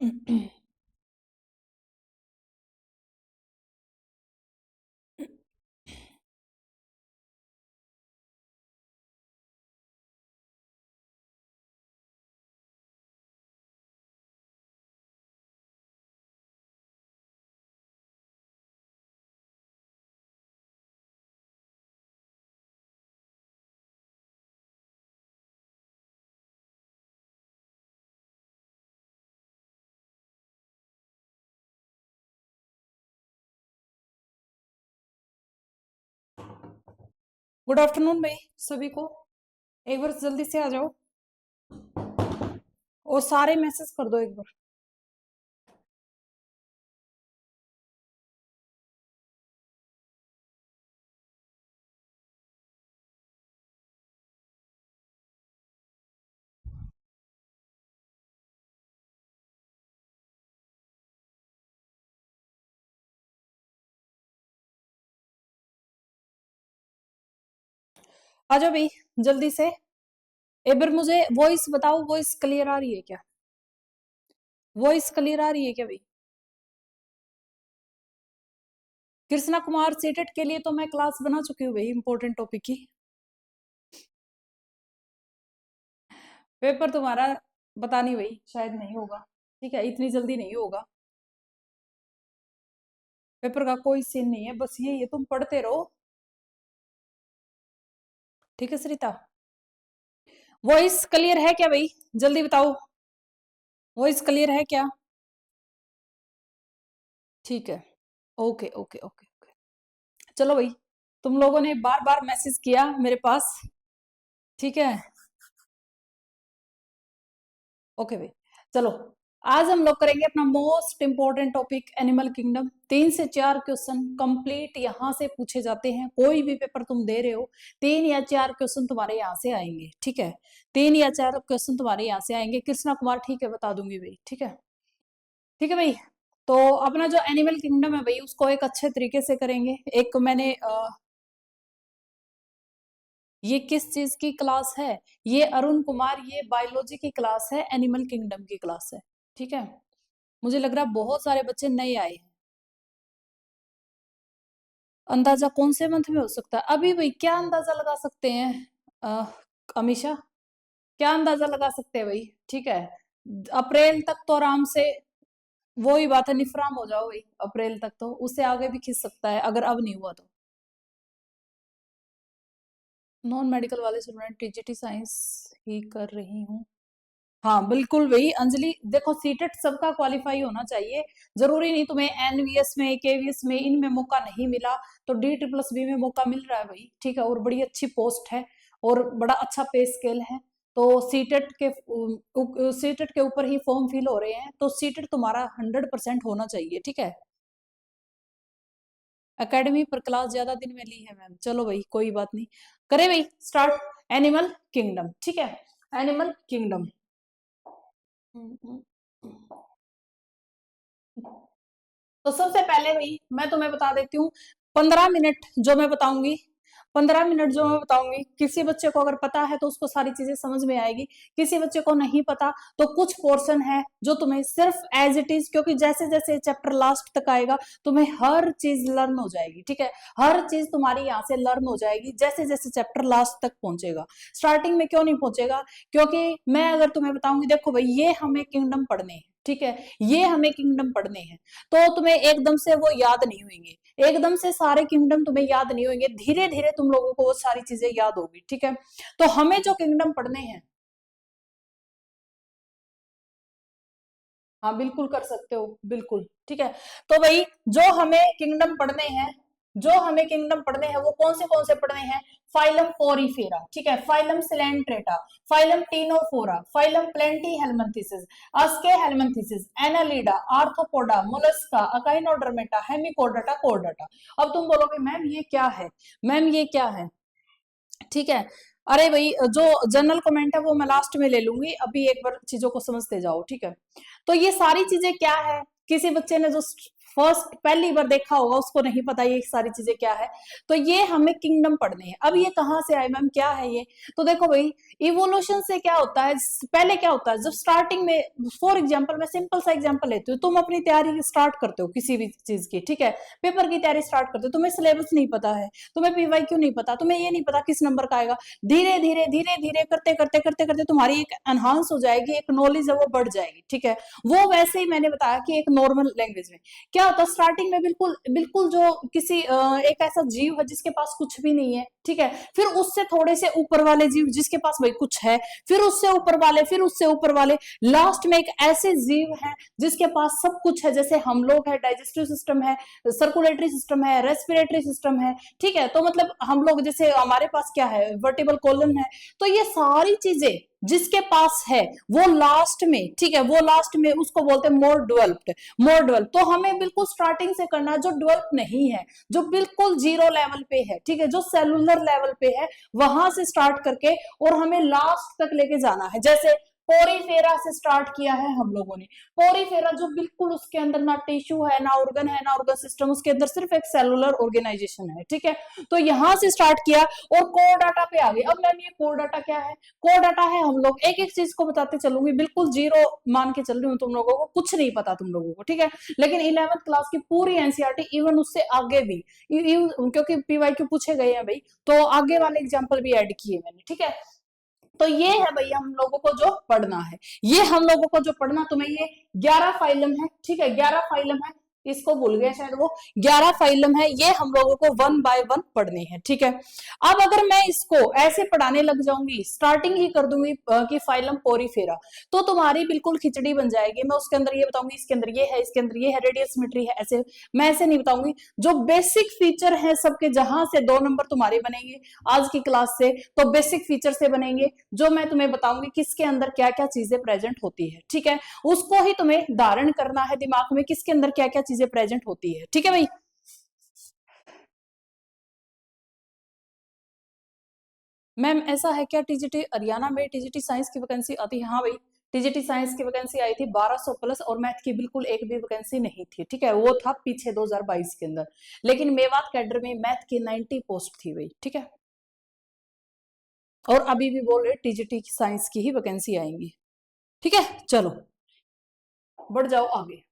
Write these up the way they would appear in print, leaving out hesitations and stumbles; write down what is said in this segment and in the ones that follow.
Good afternoon भाई सभी को। एक बार जल्दी से आ जाओ और सारे मैसेज कर दो एक बार। आ जाओ भाई जल्दी से। एक बार मुझे वॉइस बताओ, वॉइस क्लियर आ रही है क्या? वॉइस क्लियर आ रही है क्या भाई? कृष्णा कुमार सीटेट के लिए तो मैं क्लास बना चुकी हूँ भाई, इंपॉर्टेंट टॉपिक की। पेपर तुम्हारा पता नहीं भाई, शायद नहीं होगा। ठीक है, इतनी जल्दी नहीं होगा। पेपर का कोई सीन नहीं है, बस ये तुम पढ़ते रहो। ठीक है सरिता, वॉइस क्लियर है क्या भाई? जल्दी बताओ, वॉइस क्लियर है क्या? ठीक है, ओके ओके ओके ओके। चलो भाई, तुम लोगों ने बार बार मैसेज किया मेरे पास। ठीक है, ओके भाई। चलो, आज हम लोग करेंगे अपना most important topic animal kingdom. 3 से 4 क्वेश्चन कंप्लीट यहाँ से पूछे जाते हैं। कोई भी पेपर तुम दे रहे हो, 3 या 4 क्वेश्चन तुम्हारे यहाँ से आएंगे। ठीक है, 3 या 4 क्वेश्चन तुम्हारे यहाँ से आएंगे। कृष्णा कुमार ठीक है, बता दूंगी भाई। ठीक है, ठीक है भाई। तो अपना जो एनिमल किंगडम है भाई, उसको एक अच्छे तरीके से करेंगे। एक मैंने ये किस चीज की क्लास है? ये अरुण कुमार, ये बायोलॉजी की क्लास है, एनिमल किंगडम की क्लास है। ठीक है, मुझे लग रहा है बहुत सारे बच्चे नए आए हैं। अंदाजा कौन से मंथ में हो सकता है? अभी भाई क्या अंदाजा लगा सकते हैं? अमीशा, क्या अंदाजा लगा सकते हैं भाई? ठीक है, अप्रैल तक तो आराम से। वो ही बात है, निफराम हो जाओ भाई अप्रैल तक। तो उससे आगे भी खिंच सकता है अगर अब नहीं हुआ तो। नॉन मेडिकल वाले स्टूडेंट टीजीटी साइंस ही कर रही हूँ। हाँ बिल्कुल भाई अंजलि, देखो सीटेट सबका क्वालिफाई होना चाहिए। जरूरी नहीं तुम्हें एनवीएस में, केवीएस में, इनमें मौका नहीं मिला तो D+B में मौका मिल रहा है भाई। ठीक है, और बड़ी अच्छी पोस्ट है और बड़ा अच्छा पे स्केल है। तो सीटेट के ऊपर ही फॉर्म फिल हो रहे हैं, तो सीटेट तुम्हारा 100% होना चाहिए। ठीक है, एकेडमी पर क्लास ज्यादा दिन में ली है मैम। चलो भाई कोई बात नहीं, करे भाई स्टार्ट। एनिमल किंगडम, ठीक है, एनिमल किंगडम। तो सबसे पहले भाई मैं तुम्हें बता देती हूँ, 15 मिनट जो मैं बताऊंगी, 15 मिनट जो मैं बताऊंगी, किसी बच्चे को अगर पता है तो उसको सारी चीजें समझ में आएगी। किसी बच्चे को नहीं पता तो कुछ पोर्शन है जो तुम्हें सिर्फ एज इट इज, क्योंकि जैसे जैसे चैप्टर लास्ट तक आएगा तुम्हें हर चीज लर्न हो जाएगी। ठीक है, हर चीज तुम्हारी यहाँ से लर्न हो जाएगी जैसे जैसे चैप्टर लास्ट तक पहुंचेगा। स्टार्टिंग में क्यों नहीं पहुंचेगा? क्योंकि मैं अगर तुम्हें बताऊंगी, देखो भाई ये हमें किंगडम पढ़ने हैं। ठीक है, ये हमें किंगडम पढ़ने हैं, तो तुम्हें एकदम से वो याद नहीं होंगे। एकदम से सारे किंगडम तुम्हें याद नहीं होंगे, धीरे धीरे तुम लोगों को वो सारी चीजें याद होगी। ठीक है, तो हमें जो किंगडम पढ़ने हैं, हाँ बिल्कुल कर सकते हो, बिल्कुल ठीक है। तो भाई जो हमें किंगडम पढ़ने हैं, जो हमें किंगडम पढ़ने हैं वो कौन से पढ़ने हैं? फाइलम पोरीफेरा, ठीक है, phylum Coelenterata, phylum Ctenophora, phylum Platyhelminthes, Aschelminthes, Annelida, Arthropoda, Mollusca, Echinodermata, Hemichordata, Chordata. अब तुम बोलोगे मैम ये क्या है, मैम ये क्या है? ठीक है, अरे भाई जो जनरल कमेंट है वो मैं लास्ट में ले लूंगी, अभी एक बार चीजों को समझते जाओ। ठीक है, तो ये सारी चीजें क्या है? किसी बच्चे ने जो फर्स्ट पहली बार देखा होगा उसको नहीं पता ये सारी चीजें क्या है। तो ये हमें किंगडम पढ़ने हैं। अब ये कहाँ से आए मैम, क्या है ये? तो देखो भाई, इवोल्यूशन से क्या होता है, पहले क्या होता है, जब स्टार्टिंग में, फॉर एग्जांपल मैं सिंपल सा एग्जांपल लेती हूँ, तुम अपनी तैयारी स्टार्ट करते हो किसी भी चीज की, ठीक है, पेपर की तैयारी स्टार्ट करते हो, तुम्हें सिलेबस नहीं पता है, तुम्हें पीवाईक्यू नहीं पता, तुम्हें ये नहीं पता किस नंबर का आएगा, धीरे धीरे धीरे धीरे करते करते करते करते तुम्हारी एक एनहांस हो जाएगी, एक नॉलेज है वो बढ़ जाएगी, ठीक है। वो वैसे ही मैंने बताया कि एक नॉर्मल लैंग्वेज में क्या होता है, स्टार्टिंग में बिल्कुल बिल्कुल जो किसी एक ऐसा जीव है जिसके पास कुछ भी नहीं है, ठीक है, फिर उससे थोड़े से ऊपर वाले जीव जिसके पास भाई कुछ है, फिर उससे ऊपर वाले, फिर उससे ऊपर वाले, लास्ट में एक ऐसे जीव है जिसके पास सब कुछ है, जैसे हम लोग है, डाइजेस्टिव सिस्टम है, सर्कुलेटरी सिस्टम है, रेस्पिरेटरी सिस्टम है, ठीक है। तो मतलब हम लोग जैसे हमारे पास क्या है, वर्टिबल कॉलम है, तो ये सारी चीजें जिसके पास है वो लास्ट में, ठीक है, वो लास्ट में उसको बोलते हैं मोर डेवलप्ड, मोर डेवलप। तो हमें बिल्कुल स्टार्टिंग से करना है जो डेवलप नहीं है, जो बिल्कुल जीरो लेवल पे है, ठीक है, जो सेलुलर लेवल पे है, वहां से स्टार्ट करके और हमें लास्ट तक लेके जाना है। जैसे पोरीफेरा से स्टार्ट किया है हम लोगों ने, पोरीफेरा जो बिल्कुल उसके अंदर ना टिश्यू है, ना ऑर्गन है, ना ऑर्गन सिस्टम, उसके अंदर सिर्फ एक सेलुलर ऑर्गेनाइजेशन है, ठीक है। तो यहां से स्टार्ट किया और कोर डाटा पे आ गए। अब मैम ये कोर डाटा क्या है? कोर डाटा है, हम लोग एक एक चीज को बताते चलूंगी, बिल्कुल जीरो मान के चल रही हूँ, तुम लोगों को कुछ नहीं पता तुम लोगों को, ठीक है। लेकिन 11th क्लास की पूरी एनसीईआरटी, इवन उससे आगे भी, क्योंकि पीवाईक्यू पूछे गए हैं भाई, तो आगे वाले एग्जाम्पल भी ऐड किए मैंने, ठीक है। तो ये है भैया हम लोगों को जो पढ़ना है, ये हम लोगों को जो पढ़ना, तुम्हें ये 11 फाइलम है, ठीक है, 11 फाइलम है, इसको भूल गए शायद वो, 11 फाइलम है, ये हम लोगों को वन बाय वन पढ़ने हैं, ठीक है। अब अगर मैं इसको ऐसे पढ़ाने लग जाऊंगी, स्टार्टिंग ही कर दूंगी कि फाइलम पोरीफेरा, तो तुम्हारी बिल्कुल खिचड़ी बन जाएगी। मैं उसके अंदर ये बताऊंगी, इसके अंदर ये है, इसके अंदर ये है, रेडियस सिमेट्री है, ऐसे मैं ऐसे नहीं बताऊंगी। जो बेसिक फीचर है सबके, जहां से 2 नंबर तुम्हारे बनेंगे आज की क्लास से, तो बेसिक फीचर से बनेंगे, जो मैं तुम्हें बताऊंगी किसके अंदर क्या क्या चीजें प्रेजेंट होती है, ठीक है। उसको ही तुम्हें धारण करना है दिमाग में, किसके अंदर क्या क्या चीजें प्रेजेंट होती है, ठीक है भाई। मैम ऐसा है क्या, टीजीटी हरियाणा में टीजीटी साइंस की वैकेंसी आती है? हाँ भाई, टीजीटी साइंस की वैकेंसी आई थी 1200 प्लस, और मैथ की बिल्कुल एक भी वैकेंसी नहीं थी, ठीक है, वो था पीछे 2022 के अंदर। लेकिन मेवात कैडर में मैथ की 90 पोस्ट थी भाई, ठीक है। और अभी भी बोल रहे टीजीटी साइंस की ही वैकेंसी आएंगी, ठीक है। चलो बढ़ जाओ आगे।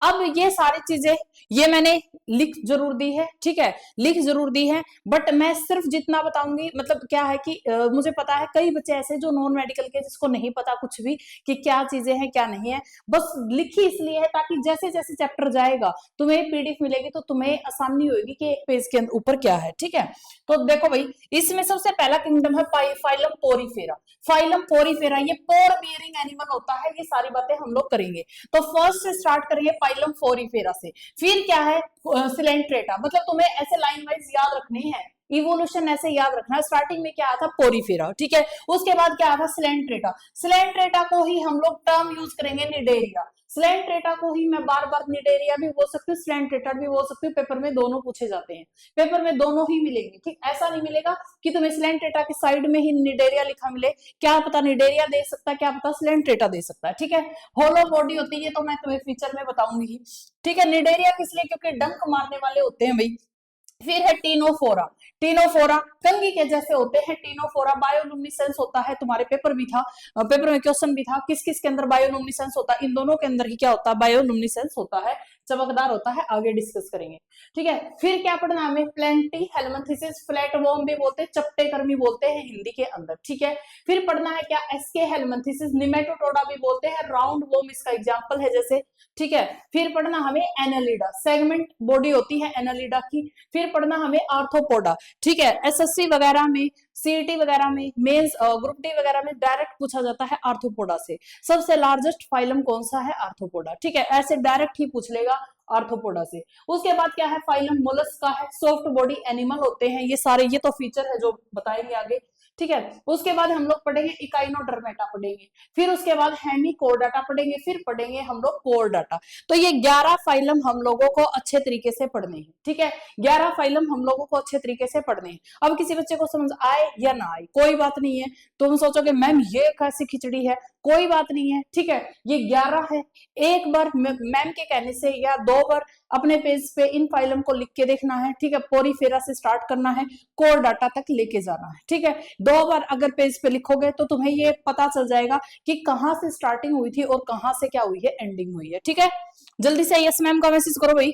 अब ये सारी चीजें ये मैंने लिख जरूर दी है, ठीक है, लिख जरूर दी है, बट मैं सिर्फ जितना बताऊंगी, मतलब क्या है कि मुझे पता है कई बच्चे ऐसे जो नॉन मेडिकल के, जिसको नहीं पता कुछ भी कि क्या चीजें हैं क्या नहीं है, बस लिखी इसलिए है ताकि जैसे जैसे चैप्टर जाएगा तुम्हें पीडीएफ मिलेगी तो तुम्हें आसानी होगी कि एक पेज के ऊपर क्या है, ठीक है। तो देखो भाई, इसमें सबसे पहला किंगडम है फाइलम पोरीफेरा। फाइलम पोरीफेरा ये पोर बियरिंग एनिमल होता है, ये सारी बातें हम लोग करेंगे। तो फर्स्ट से स्टार्ट करेंगे फाइलम पोरीफेरा से, फिर क्या है सिलेंट्रेटा, मतलब तुम्हें ऐसे लाइन वाइज याद रखनी है, इवोल्यूशन ऐसे याद रखना है। स्टार्टिंग में क्या आता पोरीफेरा, ठीक है, उसके बाद क्या आता सिलेंट्रेटा, सिलेंट्रेटा को ही हम लोग टर्म यूज करेंगे निडेरिया, सिलेंट्रेटा को ही मैं बार बार निडेरिया भी बोल सकती हूँ, सिलेंट्रेटा भी बोल सकती हूँ, पेपर में दोनों पूछे जाते हैं, पेपर में दोनों ही मिलेंगे, ठीक, ऐसा नहीं मिलेगा कि तुम्हें सिलेंट्रेटा के साइड में ही निडेरिया लिखा मिले, क्या पता निडेरिया दे सकता है, क्या पता सिलेंट्रेटा दे सकता है, ठीक है। होलो बॉडी होती है, तो मैं तुम्हें फ्यूचर में बताऊंगी ही, ठीक है। निडेरिया किस लिए, क्योंकि डंक मारने वाले होते हैं भाई। फिर है टीनोफोरा, टीनोफोरा कंघी के जैसे होते हैं, टीनोफोरा बायोलुमिनेसेंस होता है, तुम्हारे पेपर भी था, पेपर में क्वेश्चन भी था, किस किस के अंदर बायोलुमिनेसेंस होता है, इन दोनों के अंदर ही क्या होता है, बायोलुमिनेसेंस होता है, चमकदार होता है, आगे डिस्कस करेंगे, ठीक है। फिर क्या पढ़ना हमें, प्लेंटी हेलमिंथेसिस, फ्लैट वॉर्म भी बोलते हैं, चपटे कर्मी बोलते हैं हिंदी के अंदर, ठीक है। फिर पढ़ना है क्या, एसके हेलमिंथेसिस, निमेटोडोडा भी बोलते हैं, राउंड वॉर्म इसका एग्जांपल है जैसे, ठीक है। फिर पढ़ना हमें एनालिडा, सेगमेंट बॉडी होती है एनालिडा की। फिर पढ़ना हमें आर्थोपोडा, ठीक है, एसएससी वगैरह में, सीईटी वगैरह में, मेंस ग्रुप डी वगैरह में डायरेक्ट पूछा जाता है आर्थोपोडा से, सबसे लार्जेस्ट फाइलम कौन सा है, आर्थोपोडा, ठीक है, ऐसे डायरेक्ट ही पूछ लेगा आर्थोपोडा से। उसके बाद क्या है, फाइलम मोलस्का है, सॉफ्ट बॉडी एनिमल होते हैं ये सारे, ये तो फीचर है जो बताएंगे आगे, ठीक है। उसके बाद हम लोग पढ़ेंगे इकाइनोडर्मेटा पढ़ेंगे, फिर उसके बाद हेमिकोर्डाटा पढ़ेंगे, फिर पढ़ेंगे हम लोग कोर्डाटा। तो ये 11 फाइलम हम लोगों को अच्छे तरीके से पढ़ने हैं, ठीक है, 11 फाइलम हम लोगों को अच्छे तरीके से पढ़ने हैं। अब किसी बच्चे को समझ आए या ना आए कोई बात नहीं है, तुम सोचोगे मैम ये कैसी खिचड़ी है, कोई बात नहीं है, ठीक है। ये 11 है। एक बार मैम के कहने से या 2 बार अपने पेज पे इन फाइलम को लिख के देखना है, ठीक है। पोरीफेरा से स्टार्ट करना है, कोर डाटा तक लेके जाना है, ठीक है। 2 बार अगर पेज पे लिखोगे तो तुम्हें ये पता चल जाएगा कि कहां से स्टार्टिंग हुई थी और कहां से क्या हुई है, एंडिंग हुई है, ठीक है। जल्दी से यस मैम का मैसेज करो भाई,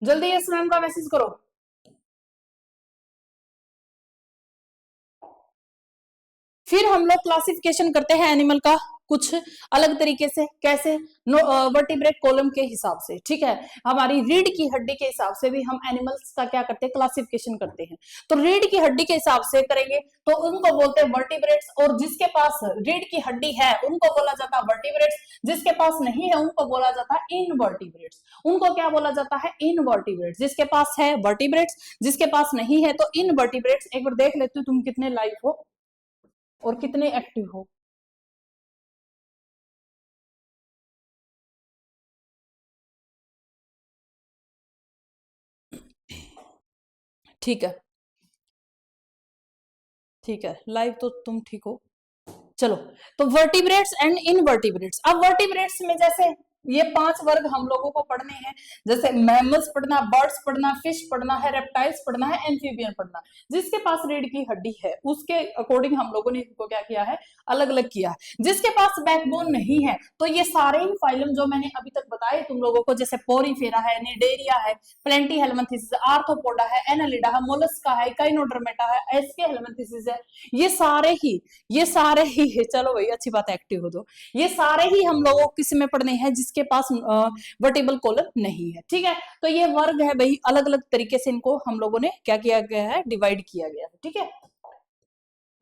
जल्दी यस मैम का मैसेज करो। फिर हम लोग क्लासिफिकेशन करते हैं एनिमल का कुछ अलग तरीके से, कैसे, वर्टिब्रेट कॉलम के हिसाब से, ठीक है। हमारी रीढ़ की हड्डी के हिसाब से भी हम एनिमल्स का क्या करते हैं, क्लासिफिकेशन करते हैं। तो रीढ़ की हड्डी के हिसाब से करेंगे तो उनको बोलते हैं वर्टिब्रेट्स, और जिसके पास रीढ़ की हड्डी है उनको बोला जाता है वर्टिब्रेट्स, जिसके पास नहीं है उनको बोला जाता है इनवर्टिब्रेट्स। उनको क्या बोला जाता है, इनवर्टिब्रेट्स। जिसके पास है वर्टिब्रेट्स, जिसके पास नहीं है तो इनवर्टिब्रेट्स। एक बार देख लेते हो तुम कितने लाइव हो और कितने एक्टिव हो। ठीक है, ठीक है, लाइव तो तुम ठीक हो। चलो, तो वर्टिब्रेट्स एंड इनवर्टिब्रेट्स। अब वर्टिब्रेट्स में जैसे ये 5 वर्ग हम लोगों को पढ़ने हैं, जैसे मैमल्स पढ़ना, बर्ड्स पढ़ना, फिश पढ़ना है, रेप्टाइल्स पढ़ना है, एम्फीबियन पढ़ना। जिसके पास रीढ़ की हड्डी है उसके अकॉर्डिंग हम लोगों ने इनको क्या किया है, अलग अलग किया है। जिसके पास बैकबोन नहीं है तो ये सारे ही फाइलम जो मैंने अभी तक बताए तुम लोगों को, जैसे पोरीफेरा है, निडेरिया है, प्लेंटीहेल्मिन्थेसिस, आर्थ्रोपोडा है, एनालिडा है, मोलस्का है, काइनोडर्मेटा है, एस्केहेल्मिन्थेसिस है, ये सारे ही है। चलो भाई अच्छी बात है, एक्टिव हो। तो ये सारे ही हम लोगों को किस में पढ़ने हैं, जिसके पास वर्टिबल कॉलम नहीं है, ठीक है। तो ये वर्ग है भाई, अलग अलग तरीके से इनको हम लोगों ने क्या किया गया है, डिवाइड किया गया है, ठीक है।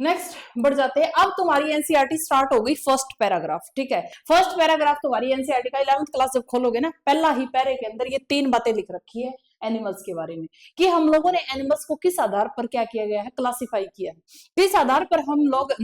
नेक्स्ट बढ़ जाते हैं। अब तुम्हारी एनसीईआरटी स्टार्ट हो गई, फर्स्ट पैराग्राफ, ठीक है। फर्स्ट पैराग्राफ तुम्हारी एनसीईआरटी का 11th क्लास जब खोलोगे ना, पहला ही पैरे के अंदर ये 3 बातें लिख रखी है एनिमल्स के बारे में, कि हम लोगों ने एनिमल्स को किस आधार पर क्या किया गया है, क्लासिफाई किया है। किस आधार पर हम लोग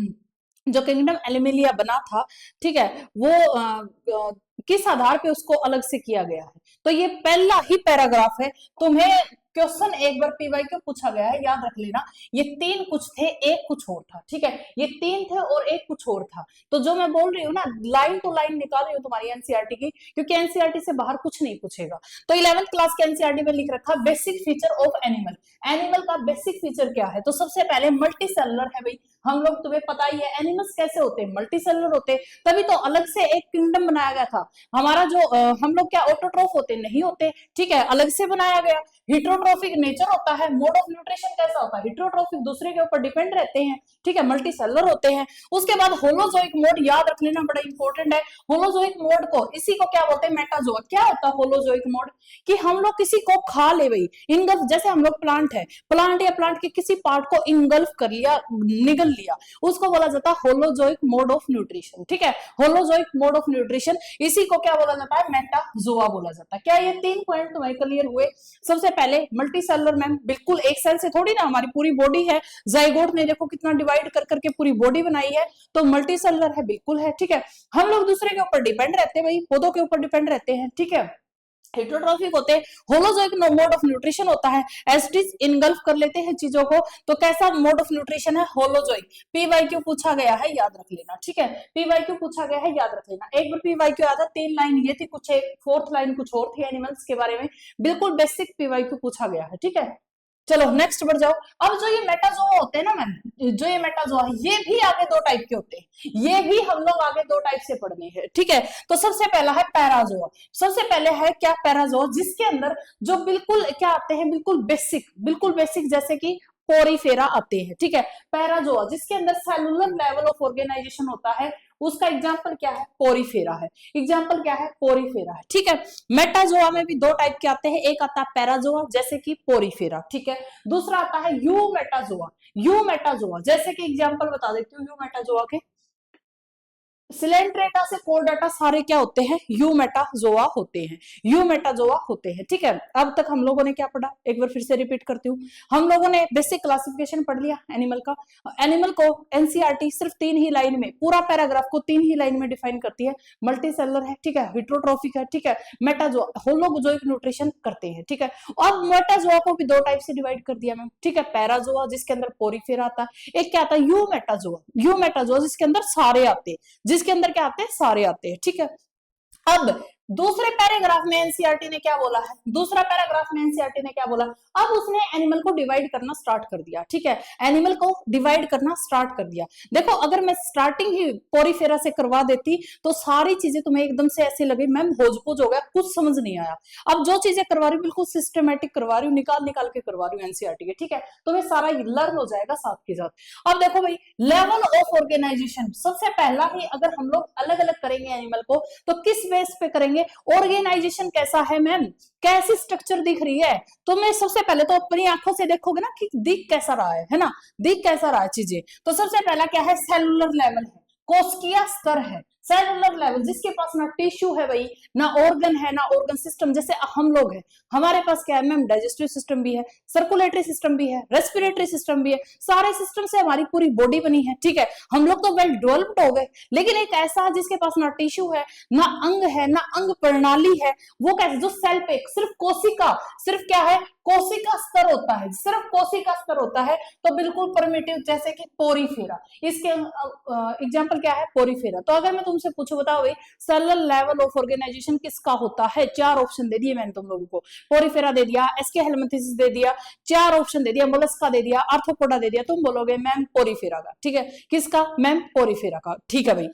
जो किंगडम एनिमलिया बना था, ठीक है, वो किस आधार पे उसको अलग से किया गया है। तो ये पहला ही पैराग्राफ है। तुम्हें क्वेश्चन एक बार पीवाईक्यू पूछा गया है, याद रख लेना। ये 3 कुछ थे, एक कुछ और था, ठीक है। ये 3 थे और एक कुछ और था। तो जो मैं बोल रही हूँ ना, लाइन टू लाइन निकाल रही हूँ तुम्हारी एनसीईआरटी की, क्योंकि एनसीईआरटी से बाहर कुछ नहीं पूछेगा। तो 11th क्लास के एनसीईआरटी में लिख रखा basic feature of animal. Animal का बेसिक फीचर क्या है, तो सबसे पहले मल्टी सेलुलर है भाई। हम लोग, तुम्हें पता ही है एनिमल्स कैसे होते हैं, मल्टी सेलुलर होते हैं, तभी तो अलग से एक किंगडम बनाया गया था। हमारा जो हम लोग क्या ऑटोट्रोफ होते नहीं होते, ठीक है, अलग से बनाया गया। हिट्रोट्रोफिक नेचर होता है, मोड ऑफ न्यूट्रिशन कैसा होता है, हिट्रोट्रोफिक दूसरे के ऊपर डिपेंड रहते हैं, ठीक है, मल्टी सेलुलर होते हैं। उसके बाद होलोजोइक मोड, याद रख लेना, बड़ा इंपॉर्टेंट है। होलोजोइक मोड को, इसी को क्या बोलते हैं, मेटाजोआ। क्या होता है होलोजोइक मोड, कि हम लोग किसी को खा ले भाई, इनगल्फ, जैसे हम लोग प्लांट है, प्लांट या प्लांट के किसी पार्ट को इनगल्फ कर लिया, निगल लिया, उसको बोला जाता है होलोजोइक मोड ऑफ न्यूट्रिशन, ठीक है। होलोजोइक मोड ऑफ न्यूट्रिशन, इसी को क्या बोला जाता है, मेटाजोआ बोला जाता है। क्या ये 3 पॉइंट तुम्हें क्लियर हुए। सबसे पहले मल्टी सेलुलर, मैम बिल्कुल एक सेल से थोड़ी ना, हमारी पूरी बॉडी है, जाइगोट ने देखो कितना डिवाइड कर करके पूरी बॉडी बनाई है, तो मल्टी सेलुलर है, बिल्कुल है, ठीक है। हम लोग दूसरे के ऊपर डिपेंड रहते हैं भाई, पौधों के ऊपर डिपेंड रहते हैं, ठीक है। हेट्रोट्रॉफिक होते हैं, होलोजोइक मोड ऑफ न्यूट्रिशन होता है, एसिड्स इनगल्फ कर लेते हैं चीजों को, तो कैसा मोड ऑफ न्यूट्रिशन है, होलोजोइक। पीवाईक्यू पूछा गया है, याद रख लेना, ठीक है, पीवाईक्यू पूछा गया है, याद रख लेना। एक बार पीवाईक्यू आया था, 3 लाइन ये थी, कुछ एक 4th लाइन कुछ और थी एनिमल्स के बारे में, बिल्कुल बेसिक पीवाईक्यू पूछा गया है, ठीक है। चलो नेक्स्ट बढ़ जाओ। अब जो ये मेटाजोआ होते हैं ना मैम, जो ये मेटाजोआ, ये भी आगे 2 टाइप के होते हैं, ये भी हम लोग आगे 2 टाइप से पढ़ने हैं, ठीक है। तो सबसे पहला है पैराजोआ। सबसे पहले है क्या, पैराजोआ, जिसके अंदर जो बिल्कुल क्या आते हैं, बिल्कुल बेसिक जैसे कि पोरीफेरा आते हैं, ठीक है। पैराजोआ जिसके अंदर सेलुलर लेवल ऑफ ऑर्गेनाइजेशन होता है, उसका एग्जाम्पल क्या है, पोरीफेरा है। एग्जाम्पल क्या है, पोरीफेरा है, ठीक है। मेटाजोआ में भी 2 टाइप के आते हैं, एक आता है पैराजोआ जैसे कि पोरीफेरा, ठीक है। दूसरा आता है यूमेटाजोआ। यूमेटाजोआ जैसे कि एग्जाम्पल बता देती हूँ यूमेटाजोआ के। सिलेंट्रेटा से कोर डाटा सारे क्या होते हैं, यूमेटाजोआ होते हैं, यूमेटाजोआ होते हैं। ठीक है, अब तक हम लोगों ने क्या पढ़ा, एक बार फिर से रिपीट करती हूँ। हम लोगों ने बेसिक क्लासिफिकेशन पढ़ लिया एनिमल का। एनिमल को एनसीईआरटी सिर्फ 3 ही लाइन में, पूरा पैराग्राफ को 3 ही लाइन में डिफाइन करती है। मल्टी सेलर है, ठीक है, हिट्रोट्रोफिक है, ठीक है, मेटाजोआ होलोजोइक न्यूट्रिशन करते हैं। ठीक है, अब मेटाजोआ को भी 2 टाइप से डिवाइड कर दिया मैम। ठीक है, पैराजोआ जिसके अंदर पोरीफेरा आता है, एक क्या आता है यूमेटाजोआ, यूमेटाजोआ जिसके अंदर सारे आते हैं, जिसके अंदर क्या आते हैं, सारे आते हैं। ठीक है, अब दूसरे पैराग्राफ में एनसीईआरटी ने क्या बोला है, दूसरा पैराग्राफ में एनसीईआरटी ने क्या बोला, अब उसने एनिमल को डिवाइड करना स्टार्ट कर दिया। ठीक है, एनिमल को डिवाइड करना स्टार्ट कर दिया। देखो अगर मैं स्टार्टिंग ही पोरीफेरा से करवा देती तो सारी चीजें तुम्हें एकदम से ऐसी लगी मैम होजपोज हो गया, कुछ समझ नहीं आया। अब जो चीजें करवा रही हूँ बिल्कुल सिस्टमेटिक करवा रही हूँ, निकाल निकाल के करवा रही हूँ एनसीईआरटी के। ठीक है, तुम्हें सारा लर्न हो जाएगा साथ के साथ। अब देखो भाई, लेवल ऑफ ऑर्गेनाइजेशन, सबसे पहला ही अगर हम लोग अलग अलग करेंगे एनिमल को तो किस बेस पे करेंगे, ऑर्गेनाइजेशन कैसा है मैम, कैसी स्ट्रक्चर दिख रही है। तो मैं सबसे पहले तो अपनी आंखों से देखोगे ना कि दिख कैसा रहा है ना, दिख कैसा रहा है चीजें। तो सबसे पहला क्या है, सेलुलर लेवल है, कोशिकीय स्तर है, सेलुलर लेवल जिसके पास ना टिश्यू है भाई, ना ऑर्गन है, ना ऑर्गन सिस्टम। जैसे हम लोग हैं, हमारे पास क्या है मैम, डाइजेस्टिव सिस्टम भी है, सर्कुलेटरी सिस्टम भी है, रेस्पिरेटरी सिस्टम भी है, सारे सिस्टम से हमारी पूरी बॉडी बनी है। ठीक है, हम लोग तो वेल डेवलप्ड हो गए, लेकिन एक ऐसा है जिसके पास ना टिश्यू है, ना अंग है, ना अंग प्रणाली है, वो कैसे, जो सेल पे सिर्फ कोशिका, सिर्फ क्या है, कोशिका स्तर होता है, सिर्फ कोशिका स्तर होता है, तो बिल्कुल प्रिमिटिव, जैसे कि पोरीफेरा। इसके एग्जांपल क्या है, पोरीफेरा। तो अगर मैं तुमसे पूछूं, बताओ भाई सेलुलर लेवल ऑफ ऑर्गेनाइजेशन किसका होता है, 4 ऑप्शन दे दिए मैंने तुम लोगों को, पोरीफेरा दे दिया, एस्के हेलमिंथेसिस दे दिया, 4 ऑप्शन दे दिया, मोलस्का दे दिया, आर्थ्रोपोडा दे दिया, तुम बोलोगे मैम पोरीफेरा का। ठीक है, किसका मैम, पोरीफेरा का। ठीक है भाई,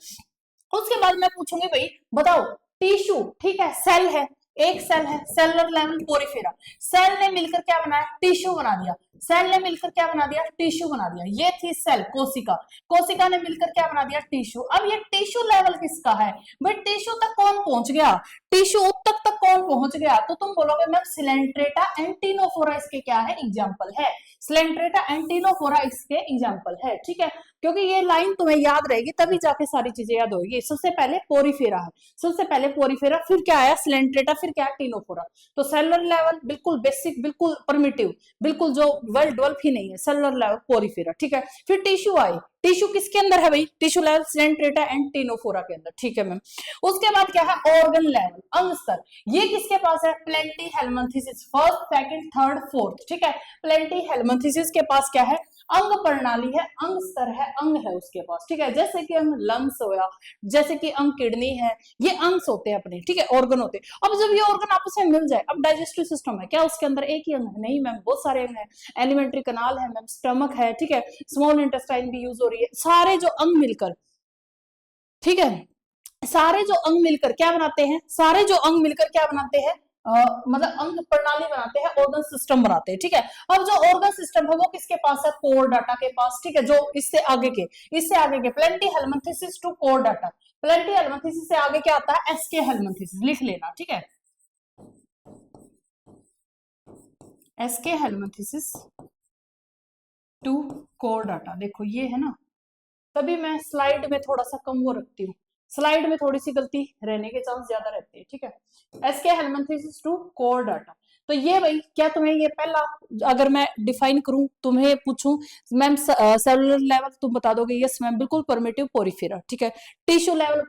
उसके बाद मैं पूछूंगी भाई बताओ टिश्यू, ठीक है, सेल है, एक सेल है, सेलुलर लेवल पोरीफेरा, सेल ने मिलकर क्या बनाया, टिश्यू बना दिया, सेल ने मिलकर क्या बना दिया, टिश्यू बना दिया। ये थी सेल, कोशिका, कोशिका ने मिलकर क्या बना दिया, टिश्यू। अब ये टिश्यू लेवल किसका है भाई, टिश्यू तक कौन पहुंच गया, टिश्यू तक कौन पहुंच गया, तो तुम बोलोगे मैम सिलेंट्रेटा एंटीनोफोरा इसके क्या है, एग्जाम्पल है, सिलेंट्रेटा एंटीनोफोरा इसके एग्जाम्पल है। ठीक है, क्योंकि ये लाइन तुम्हें याद रहेगी तभी जाके सारी चीजें याद होगी। सबसे पहले पोरीफेरा है, सबसे पहले पोरीफेरा, फिर क्या आया सिलेंट्रेटा, फिर क्या है टिनोफोरा। तो सेलुलर लेवल बिल्कुल बेसिक, बिल्कुल प्रिमिटिव, बिल्कुल जो वेल डेवलप ही नहीं है, सेलुलर लेवल पोरीफेरा। ठीक है, फिर टिश्यू आए, टिश्यू किसके अंदर है भाई, tissue level Coelenterata and Ctenophora के अंदर। ठीक है मैम, उसके बाद क्या है, ऑर्गन लेवल, अंग स्तर, ये किसके पास है, Platyhelminthes, first second third fourth. ठीक है, प्लेंटी हेलमिंथेसिस के पास क्या है, अंग प्रणाली है, अंग स्तर है, अंग है उसके पास। ठीक है, जैसे कि अंग लंग्स होया, जैसे कि अंग किडनी है, ये अंग्स होते हैं अपने। ठीक है, ऑर्गन होते हैं। अब जब ये ऑर्गन आपस में मिल जाए, अब डाइजेस्टिव सिस्टम है क्या उसके अंदर एक ही अंग है, नहीं मैम बहुत सारे अंग है, एलिमेंट्री कनाल है मैम, स्टमक है, ठीक है, स्मॉल इंटेस्टाइन भी यूज हो रही है, सारे जो अंग मिलकर, ठीक है, सारे जो अंग मिलकर क्या बनाते हैं, सारे जो अंग मिलकर क्या बनाते हैं, मतलब अंग प्रणाली बनाते हैं, ऑर्गन सिस्टम बनाते हैं। ठीक है, अब जो ऑर्गन सिस्टम है वो किसके पास है, कोर डाटा के पास। ठीक है, जो इससे आगे के Platyhelminthes to Chordata, Platyhelminthes से आगे क्या आता है, एसके हेलमिंथेसिस, लिख लेना। ठीक है, Aschelminthes to core data, देखो ये है ना, तभी मैं स्लाइड में थोड़ा सा कम वो रखती हूँ, स्लाइड में थोड़ी सी गलती रहने के चांस ज्यादा रहते हैं। ठीक है, Aschelminthes to core data. तो ये भाई क्या तुम्हें ये पहला, अगर मैं डिफाइन करूं, तुम्हें पूछूं मैम सेलुलर लेवल, तुम बता दोगे यस मैम बिल्कुल परमिटिव पोरीफेरा। ठीक है, टिश्यू लेवल,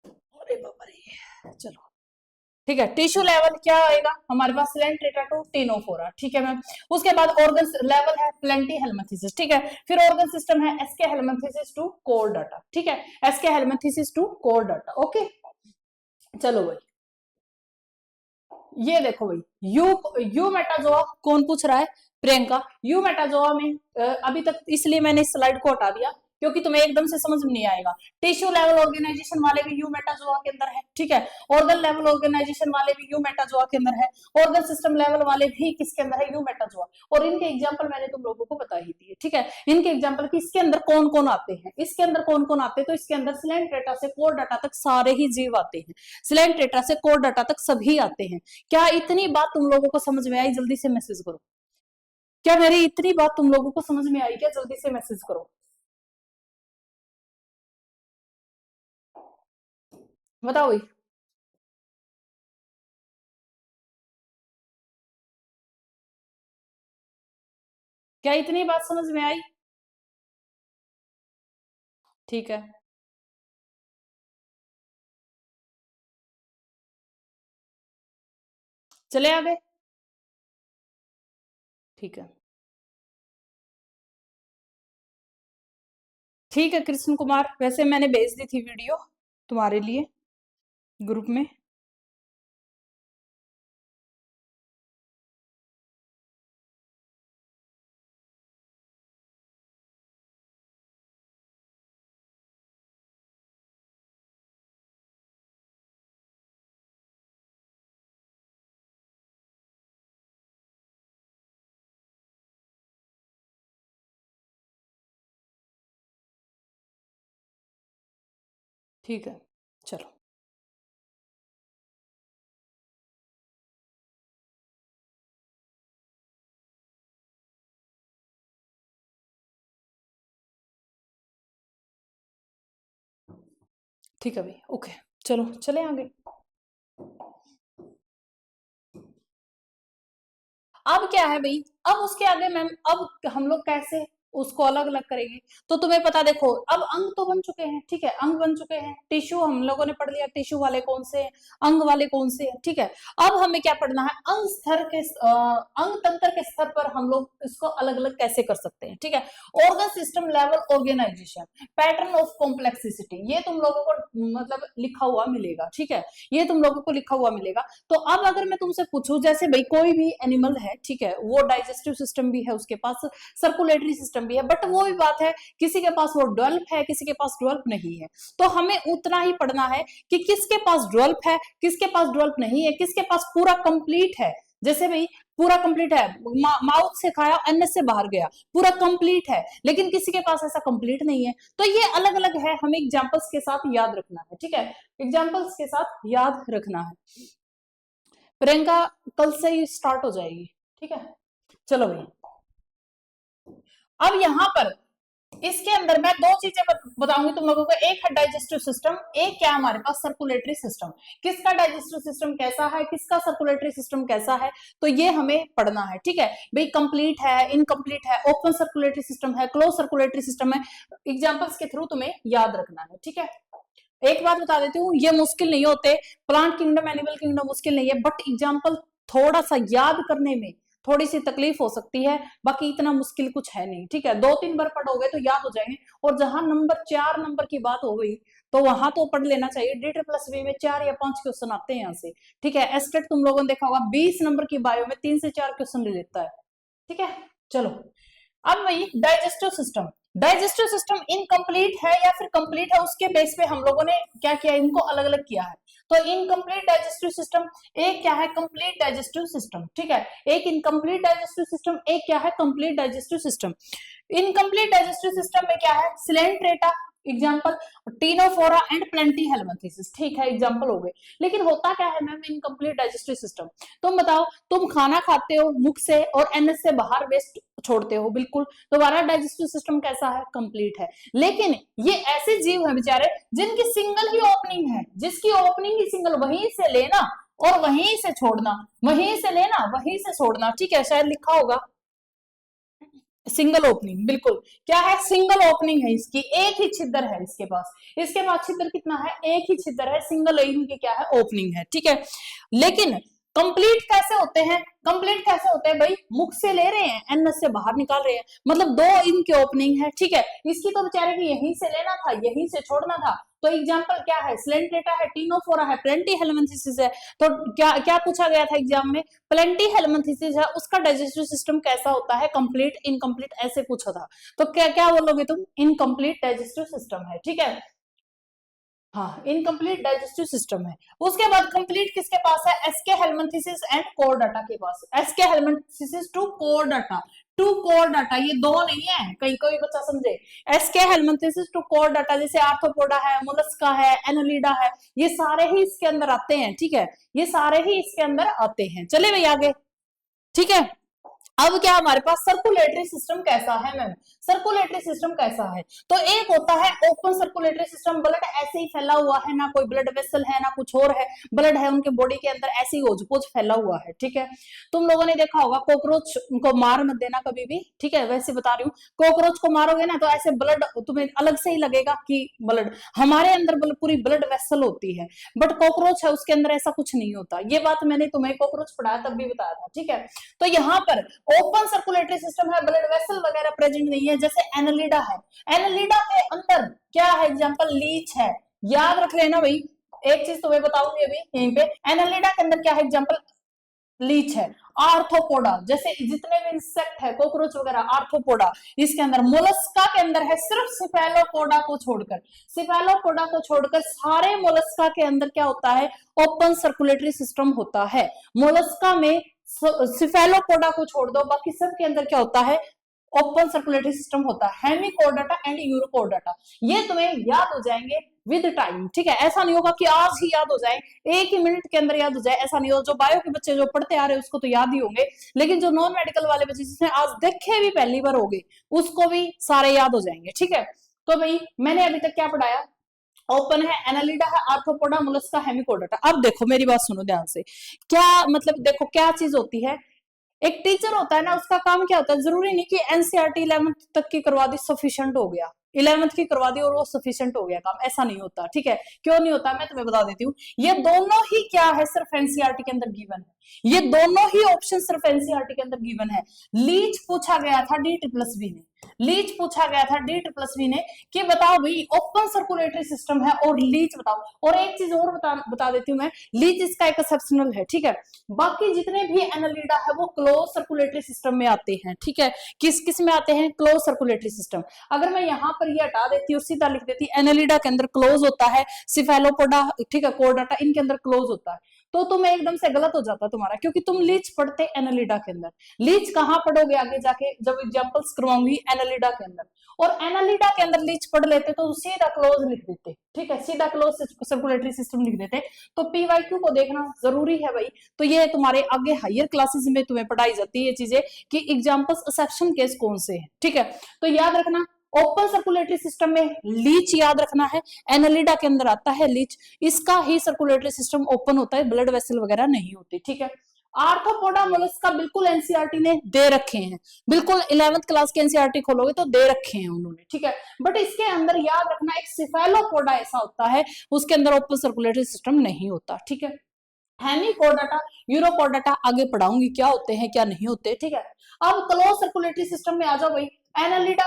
अरे बाबा रे, चलो ठीक है, टिश्यू लेवल क्या आएगा हमारे पास, सिलेंट्रेटा टू टिनोफोरा। ठीक है मैम, उसके बाद ऑर्गन लेवल है प्लेंटी हेलमिंथेसिस। ठीक है, फिर ऑर्गन सिस्टम है Aschelminthes to Chordata. ठीक है, Aschelminthes to Chordata. Okay, चलो भाई ये देखो भाई, यू मेटाजोआ कौन पूछ रहा है, प्रियंका। यू मेटाजोआ में अभी तक इसलिए मैंने इस स्लाइड को हटा दिया क्योंकि तुम्हें एकदम से समझ में नहीं आएगा। टिश्यू लेवल ऑर्गेनाइजेशन वाले भी यू मेटाजोआ के अंदर है। ठीक है, ऑर्गन लेवल ऑर्गेनाइजेशन वाले भी यू मेटाजोआ के अंदर है, ऑर्गन सिस्टम लेवल वाले भी किसके अंदर है, यू मेटाजोआ। और इनके एग्जाम्पल मैंने तुम लोगों को बता ही दिए। ठीक है, इनके एग्जाम्पल की इसके अंदर कौन कौन आते हैं, इसके अंदर कौन कौन आते हैं, तो इसके अंदर सिलेंट्रेटा से कोर डाटा तक सारे ही जीव आते हैं, सिलेंट्रेटा से कोर डाटा तक सभी आते हैं। क्या इतनी बात तुम लोगों को समझ में आई, जल्दी से मैसेज करो। क्या मेरी इतनी बात तुम लोगों को समझ में आई क्या, जल्दी से मैसेज करो। बताओ भाई। क्या इतनी बात समझ में आई? ठीक है, चले आगे। ठीक है। ठीक है कृष्ण कुमार, वैसे मैंने भेज दी थी वीडियो तुम्हारे लिए ग्रुप में। ठीक है, चलो। ठीक है भाई, ओके। चलो चले आगे। अब क्या है भाई, अब उसके आगे मैम, अब हम लोग कैसे उसको अलग अलग करेंगे? तो तुम्हें पता, देखो अब अंग तो बन चुके हैं, ठीक है, अंग बन चुके हैं। टिश्यू हम लोगों ने पढ़ लिया, टिश्यू वाले कौन से हैं, अंग वाले कौन से हैं, ठीक है। अब हमें क्या पढ़ना है, अंग स्तर के अंग तंत्र के स्तर पर हम लोग इसको अलग अलग कैसे कर सकते हैं, ठीक है। Organ system level organisation, pattern of complexity, ये तुम लोगों को मतलब लिखा हुआ मिलेगा, ठीक है, ये तुम लोगों को लिखा हुआ मिलेगा। तो अब अगर मैं तुमसे पूछूं, जैसे भाई कोई भी एनिमल है, ठीक है, वो डाइजेस्टिव सिस्टम भी है, उसके पास सर्कुलेटरी सिस्टम भी है, बट वो भी बात है, किसी के पास वो डेवलप है, किसी के पास डेवलप नहीं है। तो हमें उतना ही पढ़ना है कि किसके पास डेवलप है, किसके पास डेवलप नहीं है, किसके पास पूरा कंप्लीट है। जैसे भाई पूरा कंप्लीट है, माउथ से खाया, अन्न से बाहर गया, पूरा कंप्लीट है, लेकिन किसी के पास ऐसा कंप्लीट नहीं है। तो ये अलग अलग है, हमें एग्जांपल्स के साथ याद रखना है, ठीक है, एग्जांपल्स के साथ याद रखना है। प्रियंका कल से ही स्टार्ट हो जाएगी, ठीक है। चलो भाई, अब यहां पर इसके अंदर मैं दो चीजें बताऊंगी तुम लोगों को। एक है डाइजेस्टिव सिस्टम, एक क्या हमारे पास सर्कुलेटरी सिस्टम। किसका डाइजेस्टिव सिस्टम कैसा है, किसका सर्कुलेटरी सिस्टम कैसा है, तो ये हमें पढ़ना है, ठीक है भाई। कंप्लीट है, इनकम्प्लीट है, ओपन सर्कुलेटरी सिस्टम है, क्लोज सर्कुलेटरी सिस्टम है, एग्जांपल्स के थ्रू तुम्हें याद रखना है, ठीक है। एक बात बता देती हूँ, ये मुश्किल नहीं होते, प्लांट किंगडम एनिमल किंगडम मुश्किल नहीं है, बट एग्जाम्पल थोड़ा सा याद करने में थोड़ी सी तकलीफ हो सकती है, बाकी इतना मुश्किल कुछ है नहीं, ठीक है, दो तीन बार पढ़ोगे तो याद हो जाएंगे। और जहां नंबर 4 नंबर की बात हो गई, तो वहां तो पढ़ लेना चाहिए, डी ट्रिपल एस बी में 4 या 5 क्वेश्चन आते हैं यहाँ से, ठीक है। एस्टेट तुम लोगों ने देखा होगा, 20 नंबर की बायो में 3 से 4 क्वेश्चन ले लेता है, ठीक है। चलो, अब वही digestive system. Digestive system incomplete है या फिर कंप्लीट है, उसके बेस पे हम लोगों ने क्या किया, इनको अलग अलग किया है। तो इनकम्प्लीट डाइजेस्टिव सिस्टम, एक क्या है, कंप्लीट डाइजेस्टिव सिस्टम, ठीक है, एक इनकम्प्लीट डाइजेस्टिव सिस्टम, एक क्या है, complete digestive system. Incomplete digestive system में क्या है, Coelenterata example, Ctenophora and Platyhelminthes, ठीक है, एग्जाम्पल हो गए। लेकिन होता क्या है मैम इनकम्प्लीट डाइजेस्टिव सिस्टम, तुम बताओ, तुम खाना खाते हो मुख से और एनएस से बाहर वेस्ट छोड़ते हो, बिल्कुल, तुम्हारा डाइजेस्टिव सिस्टम कैसा है, कंप्लीट है। लेकिन ये ऐसे जीव है बेचारे जिनकी सिंगल ही ओपनिंग है, जिसकी ओपनिंग ही सिंगल, वहीं से लेना और वहीं से छोड़ना, वहीं से लेना वहीं से छोड़ना, ठीक है, शायद लिखा होगा सिंगल ओपनिंग, बिल्कुल, क्या है, सिंगल ओपनिंग है इसकी, एक ही छिद्र है इसके पास। इसके पास छिद्र कितना है, एक ही छिद्र है, सिंगल इनकी क्या है, ओपनिंग है, ठीक है। लेकिन कंप्लीट कैसे होते हैं, कंप्लीट कैसे होते हैं भाई, मुख से ले रहे हैं, एनएस से बाहर निकाल रहे हैं, मतलब दो इनके ओपनिंग है, ठीक है। इसकी तो बेचारे की यहीं से लेना था, यहीं से छोड़ना था। तो एग्जाम्पल क्या है, सिलेंट्रेटा है, टीनोफोरा है, प्लेंटी हेलमिंथेसिस है। तो क्या क्या पूछा गया था एग्जाम में, प्लेंटी हेलमिंथेसिस है, उसका डाइजेस्टिव सिस्टम कैसा होता है, कंप्लीट इनकम्प्लीट ऐसे पूछा था। तो क्या क्या बोलोगे तुम, इनकम्प्लीट डाइजेस्टिव सिस्टम है, ठीक है। हाँ, इनकम्प्लीट डाइजेस्टिव सिस्टम है। उसके बाद कंप्लीट किसके पास है, एसके हेलमिंथेसिस एंड कोरडाटा के पास, एसके हेलमिंथेसिस टू कोरडाटा, टू कोरडाटा, ये दो नहीं है, कहीं कोई बच्चा समझे, एसके हेलमिंथेसिस टू कोरडाटा, जैसे आर्थ्रोपोडा है, मोलस्का है, एनोलिडा है, ये सारे ही इसके अंदर आते हैं, ठीक है, ये सारे ही इसके अंदर आते हैं। चले भाई आगे, ठीक है। अब क्या हमारे पास सर्कुलेटरी सिस्टम कैसा है मैम, सर्कुलेटरी सिस्टम कैसा है, तो एक होता है ओपन सर्कुलेटरी सिस्टम, ब्लड ऐसे ही फैला हुआ है, ना कोई ब्लड वेसल है ना कुछ और है, ब्लड है उनके बॉडी के अंदर ऐसे ही होज पोज फैला हुआ है, ठीक है। तुम लोगों ने देखा होगा कॉकरोच को मार मत देना कभी भी, ठीक है, वैसे बता रही हूँ, कॉकरोच को मारोगे ना तो ऐसे ब्लड तुम्हें अलग से ही लगेगा कि ब्लड, हमारे अंदर पूरी ब्लड वेसल होती है, बट कॉकरोच है उसके अंदर ऐसा कुछ नहीं होता, ये बात मैंने तुम्हें कॉकरोच पढ़ाया तब भी बताया था, ठीक है। तो यहाँ पर ओपन सर्कुलेटरी सिस्टम है, ब्लड वेसल वगैरह प्रेजेंट नहीं है, जैसे एनालिडा है, एनालिडा के अंदर क्या है, एग्जांपल लीच है, याद रख लेना भाई, एक चीज तुम्हें बताऊंगी अभी यहीं पे, एनालिडा के अंदर क्या है, एग्जांपल लीच है, आर्थ्रोपोडा, जैसे जितने भी इंसेक्ट है कॉकरोच वगैरह, आर्थ्रोपोडा, इसके अंदर मोलस्का के अंदर है, सिर्फ सिफेलोपोडा को छोड़कर, सिफेलोपोडा को छोड़कर सारे मोलस्का के अंदर क्या होता है, ओपन सर्कुलेटरी सिस्टम होता है, मोलस्का में सिफेलोपोडा को छोड़ दो बाकी सब के अंदर क्या होता है, ओपन सर्कुलेटरी सिस्टम होता है, हेमिकोडाटा एंड यूरोकोडाटा, ये तुम्हें याद हो जाएंगे विद टाइम, ठीक है, ऐसा नहीं होगा कि आज ही याद हो जाए, एक ही मिनट के अंदर याद हो जाए, ऐसा नहीं हो, जो बायो के बच्चे जो पढ़ते आ रहे हैं उसको तो याद ही होंगे, लेकिन जो नॉन मेडिकल वाले बच्चे जिसने आज देखे भी पहली बार हो गए उसको भी सारे याद हो जाएंगे, ठीक है। तो भाई मैंने अभी तक क्या पढ़ाया, ओपन है, एनालिडा है, आर्थ्रोपोडा, मोलस्का, हेमिकोडाटा, अब देखो मेरी बात सुनो ध्यान से, क्या मतलब देखो क्या चीज होती है, एक टीचर होता है ना उसका काम क्या होता है, जरूरी नहीं कि एनसीईआरटी 11th तक की करवा दी सफिशिएंट हो गया, 11th की करवा दी और वो सफिशिएंट हो गया काम, ऐसा नहीं होता, ठीक है, क्यों नहीं होता मैं तुम्हें बता देती हूँ, ये दोनों ही क्या है सिर्फ एनसीईआरटी के अंदर गिवन है, ये दोनों ही ऑप्शन सिर्फ एनसीईआरटी के अंदर गिवन है, लीच पूछा गया था डी ट्रिपल्स बी ने, लीच पूछा गया था डी ट्रिपल्स बी ने कि बताओ भाई ओपन सर्कुलेटरी सिस्टम है और लीच बताओ, और एक चीज और बता देती हूँ मैं, लीच इसका एक एक्सेप्शनल है, ठीक है, बाकी जितने भी एनालिडा है वो क्लोज सर्कुलेटरी सिस्टम में आते हैं, ठीक है, किस किस में आते हैं, क्लोज सर्कुलेटरी सिस्टम, अगर मैं यहाँ पर ये हटा देती और सीधा लिख देती एनालिडा के अंदर क्लोज होता है, सिफेलोपोडा, ठीक है, कोर्डाटा इनके अंदर क्लोज होता है, तो तुम्हें एकदम से गलत हो जाता तुम्हारा, क्योंकि तुम लीच पढ़ते एनालिडा के अंदर, लीच कहाँ पढ़ोगे आगे जाके जब एग्जांपल्स करवाऊंगी एनालिडा के अंदर, और एनालिडा के अंदर लीच पढ़ लेते तो सीधा क्लोज लिख देते, ठीक है, सीधा क्लोज सर्कुलेटरी सिस्टम लिख देते, तो पीवाईक्यू को देखना जरूरी है भाई, तो ये तुम्हारे आगे हायर क्लासेस में तुम्हें पढ़ाई जाती है ये चीजें कि एग्जांपल्स एक्सेप्शन केस कौन से हैं, ठीक है, तो याद रखना ओपन सर्कुलेटरी सिस्टम में लीच याद रखना है, एनालिडा के अंदर आता है लीच, इसका ही सर्कुलेटरी सिस्टम ओपन होता है, ब्लड वेसल वगैरह नहीं होती, ठीक है। आर्थ्रोपोडा मोलस्का बिल्कुल एनसीईआरटी ने दे रखे हैं, बिल्कुल 11th क्लास के एनसीईआरटी खोलोगे तो दे रखे हैं उन्होंने, ठीक है, बट इसके अंदर याद रखना एक सिफेलोपोडा ऐसा होता है उसके अंदर ओपन सर्कुलेटरी सिस्टम नहीं होता, ठीक है। हेमिकोडाटा, यूरोकोडाटा आगे पढ़ाऊंगी क्या होते हैं क्या नहीं होते, ठीक है। अब क्लोज सर्कुलेटरी सिस्टम में आ जाओ भाई, एनालिडा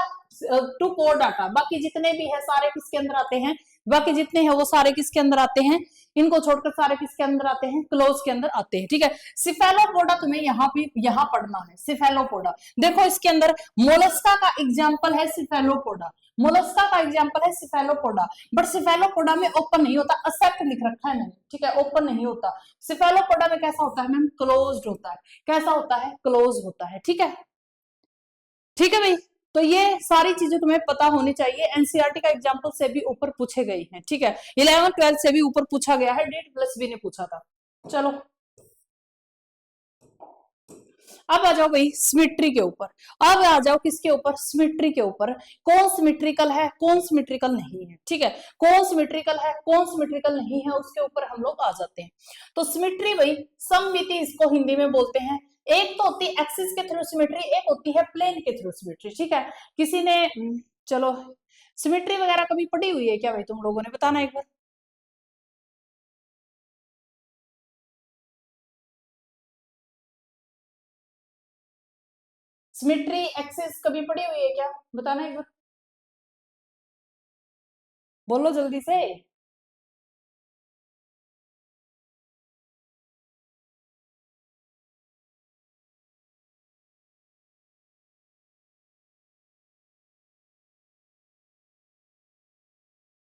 टू कोडाटा, बाकी जितने भी है सारे किसके अंदर आते हैं, बाकी जितने हैं वो सारे किसके अंदर आते हैं, इनको छोड़कर सारे किसके अंदर आते हैं, क्लोज के अंदर आते हैं, ठीक है। सिफेलोपोडा तुम्हें यहाँ भी यहाँ पढ़ना है, सिफेलोपोडा देखो इसके अंदर मोलस्का का एग्जाम्पल है सिफेलोपोडा, मोलस्का का एग्जाम्पल है सिफेलोपोडा, बट सिफेलोपोडा में ओपन नहीं होता, असेप्ट लिख रखा है मैंने, ठीक है, ओपन नहीं होता, सिफेलोपोडा में कैसा होता है मैम, क्लोज्ड होता है, कैसा होता है, क्लोज होता है, ठीक है, ठीक है भाई। तो ये सारी चीजें तुम्हें पता होनी चाहिए, एनसीईआरटी का एग्जांपल से भी ऊपर पूछे गए हैं, ठीक है, 11 12 से भी ऊपर पूछा गया है, डेट प्लस बी ने पूछा था। चलो अब आ जाओ भाई सिमेट्री के ऊपर, अब आ जाओ किसके ऊपर, सिमेट्री के ऊपर, कौन सिमेट्रिकल है कौन सिमेट्रिकल नहीं है, ठीक है, कौन सिमेट्रिकल है कौन सिमेट्रिकल नहीं है उसके ऊपर हम लोग आ जाते हैं। तो सिमेट्री भाई सममिति इसको हिंदी में बोलते हैं, एक तो होती है एक्सिस के थ्रू सिमेट्री, एक होती है प्लेन के थ्रू सिमेट्री, ठीक है। किसी ने चलो सिमेट्री वगैरह कभी पढ़ी हुई है क्या भाई तुम लोगों ने, बताना एक बार, सिमेट्री एक्सिस कभी पढ़ी हुई है क्या, बताना एक बार, बोलो जल्दी से।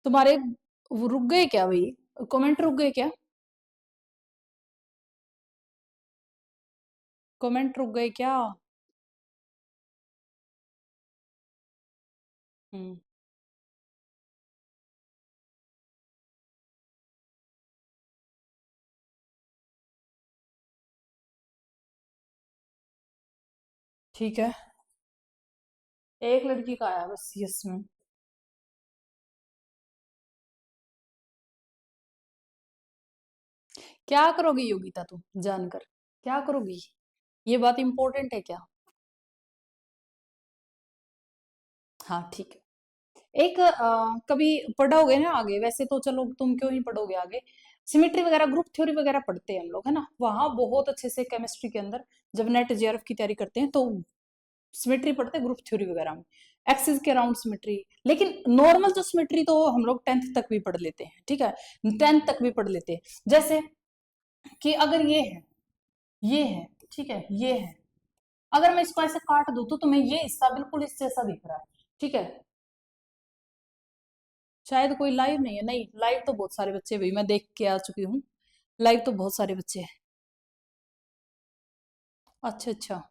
तुम्हारे वो रुक गए क्या भाई, कमेंट रुक गए क्या, कमेंट रुक गए क्या। हम्म ठीक है, एक लड़की का आया बस यस में। क्या करोगी योगिता तुम जानकर, क्या करोगी, ये बात इंपॉर्टेंट है क्या? हाँ ठीक है। एक कभी पढ़ोगे ना आगे, वैसे तो चलो तुम क्यों ही पढ़ोगे आगे, सिमेट्री वगैरह ग्रुप थ्योरी वगैरह पढ़ते हैं हम लोग, है ना, वहां बहुत अच्छे से केमिस्ट्री के अंदर जब नेट जेआरएफ की तैयारी करते हैं तो सिमेट्री पढ़ते हैं ग्रुप थ्योरी वगैरह में, एक्सिस के अराउंड सिमेट्री। लेकिन नॉर्मल जो सिमेट्री तो हम लोग 10th तक भी पढ़ लेते हैं, ठीक है, 10th तक भी पढ़ लेते हैं। जैसे कि अगर ये है, ये है, ठीक है, ये है, अगर मैं इसको ऐसे काट दूं तो तुम्हें ये हिस्सा बिल्कुल इस जैसा दिख रहा है, ठीक है। शायद कोई लाइव नहीं है, नहीं लाइव तो बहुत सारे बच्चे, भाई मैं देख के आ चुकी हूँ, लाइव तो बहुत सारे बच्चे हैं। अच्छा अच्छा,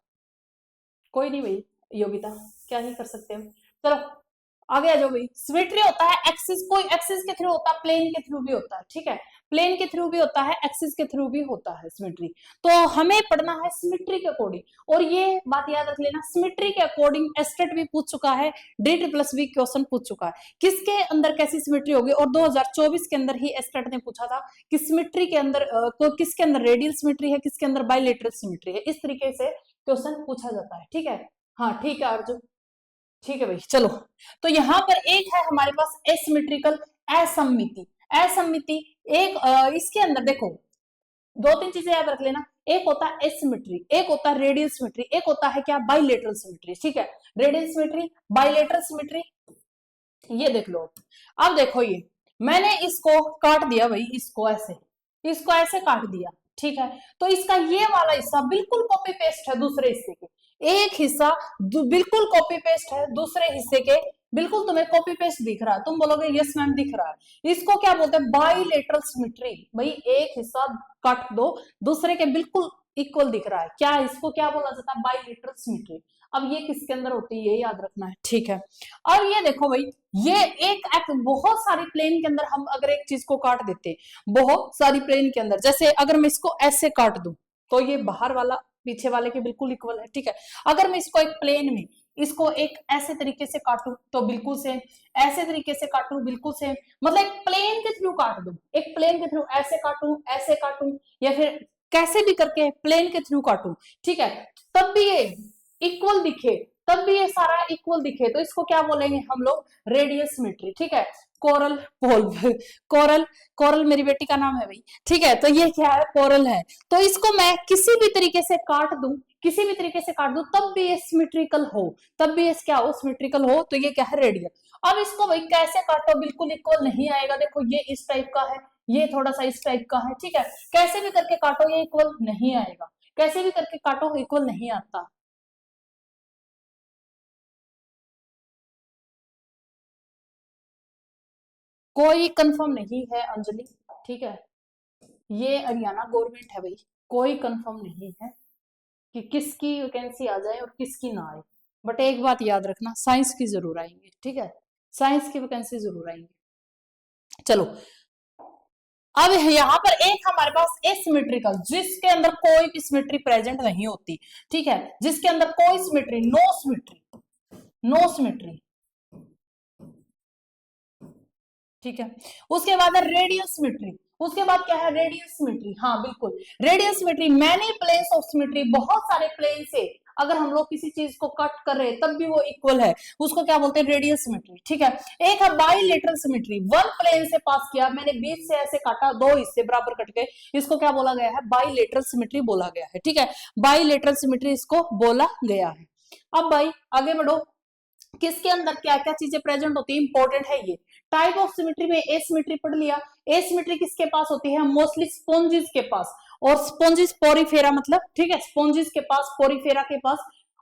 कोई नहीं भाई योगिता, क्या ही कर सकते हैं। चलो आगे आ जाओ भाई। सिमेट्री होता है एक्सिस, कोई एक्सिस के थ्रू होता है, प्लेन के थ्रू भी होता है, ठीक है, प्लेन के थ्रू भी होता है, एक्सिस के थ्रू भी होता है सिमेट्री। तो हमें पढ़ना है सिमेट्री के अकॉर्डिंग, और ये बात याद रख लेना, सिमेट्री के अकॉर्डिंग एस्टेट भी पूछ चुका है, DT प्लस भी क्वेश्चन पूछ चुका है, किसके अंदर कैसी सिमेट्री होगी। और 2024 के अंदर ही एस्टेट ने पूछा था कि सिमेट्री के अंदर किसके अंदर रेडियल सिमेट्री है, किसके अंदर बाइलेटरल सिमेट्री है, इस तरीके से क्वेश्चन पूछा जाता है, ठीक है। हाँ ठीक है अर्जुन, ठीक है भाई चलो। तो यहां पर एक है हमारे पास एसिमेट्रिकल असममिति, असममिति एक इसके अंदर देखो दो तीन चीजें याद रख लेना, एक होता है एसिमेट्री, एक होता है रेडियल सिमेट्री, एक होता है क्या बाइलेटरल सिमेट्री, ठीक है, रेडियल सिमेट्री, बाइलेटरल सिमेट्री, ये देख लो। अब देखो ये मैंने इसको काट दिया भाई, इसको ऐसे काट दिया, ठीक है, तो इसका ये वाला हिस्सा बिल्कुल कॉपी पेस्ट है दूसरे हिस्से के, एक हिस्सा बिल्कुल कॉपी पेस्ट है दूसरे हिस्से के, बिल्कुल तुम्हें कॉपी पेस्ट दिख रहा है, तुम बोलोगे यस मैम दिख रहा है, इसको क्या बोलते हैं बाइलेटरल सिमेट्री। भाई एक हिस्सा काट दो, दूसरे के बिल्कुल इक्वल दिख रहा है, क्या इसको क्या बोला जाता है बाइलेटरल सिमेट्री। अब ये किसके अंदर होती है ये याद रखना है, ठीक है। और ये देखो भाई, ये एक बहुत सारी प्लेन के अंदर हम अगर एक चीज को काट देते, बहुत सारी प्लेन के अंदर, जैसे अगर मैं इसको ऐसे काट दूं तो ये बाहर वाला पीछे वाले के बिल्कुल इक्वल है, ठीक है। अगर मैं इसको एक प्लेन में इसको एक ऐसे तरीके से काटूं तो बिल्कुल सेम, ऐसे तरीके से काटूं बिल्कुल सेम, मतलब एक प्लेन के थ्रू काट दूं, एक प्लेन के थ्रू ऐसे काटूं या फिर कैसे भी करके प्लेन के थ्रू काटूं, ठीक है, तब भी ये इक्वल दिखे, तब भी ये सारा इक्वल दिखे, तो इसको क्या बोलेंगे हम लोग रेडियल सिमेट्री, ठीक है। कोरल पोल कोरल कोरल मेरी बेटी का नाम है भाई, ठीक है, तो ये क्या है कोरल है, तो इसको मैं किसी भी तरीके से काट दूं, किसी भी तरीके से काट दूं तब भी ये सिमेट्रिकल हो, तब भी ये क्या हो सिमेट्रिकल हो, तो ये क्या है रेडियल। अब इसको भाई कैसे काटो बिल्कुल इक्वल नहीं आएगा, देखो ये इस टाइप का है, ये थोड़ा सा इस टाइप का है, ठीक है, कैसे भी करके काटो ये इक्वल नहीं आएगा, कैसे भी करके काटो इक्वल नहीं आता। कोई कंफर्म नहीं है अंजलि, ठीक है, ये हरियाणा गवर्नमेंट है भाई, कोई कंफर्म नहीं है कि किसकी वैकेंसी आ जाए और किसकी ना आए, बट एक बात याद रखना साइंस की जरूर आएंगे, ठीक है, साइंस की वैकेंसी जरूर आएंगे। चलो अब यहाँ पर एक हमारे पास एसिमेट्रिकल, जिसके अंदर कोई भी सिमेट्री प्रेजेंट नहीं होती, ठीक है, जिसके अंदर कोई symmetry, no symmetry, no symmetry, ठीक है। उसके बाद है रेडियल सिमेट्री, उसके बाद क्या है रेडियल सिमेट्री, हाँ बिल्कुल radial symmetry, many planes of symmetry, बहुत सारे प्लेन से अगर हम लोग किसी चीज को कट कर रहे हैं तब भी वो इक्वल है, उसको क्या बोलते हैं रेडियल सिमेट्री, ठीक है। एक है बाइलेटरल सिमेट्री, वन प्लेन से पास किया मैंने, बीच से ऐसे काटा, दो हिस्से बराबर कट गए, इसको क्या बोला गया है बाइलेटरल सिमेट्री बोला गया है, ठीक है, बाइलेटरल सिमेट्री इसको बोला गया है। अब भाई आगे बढ़ो, किसके अंदर क्या क्या चीजें प्रेजेंट होती है, इंपॉर्टेंट है ये। टाइप ऑफ सिमेट्री में एसिमेट्री पढ़ लिया, एसिमेट्री किसके पास होती है मोस्टली स्पॉन्जिस के पास, और स्पॉन्जिस पोरीफेरा मतलब, ठीक है, स्पॉन्जिस के पास पोरीफेरा के पास।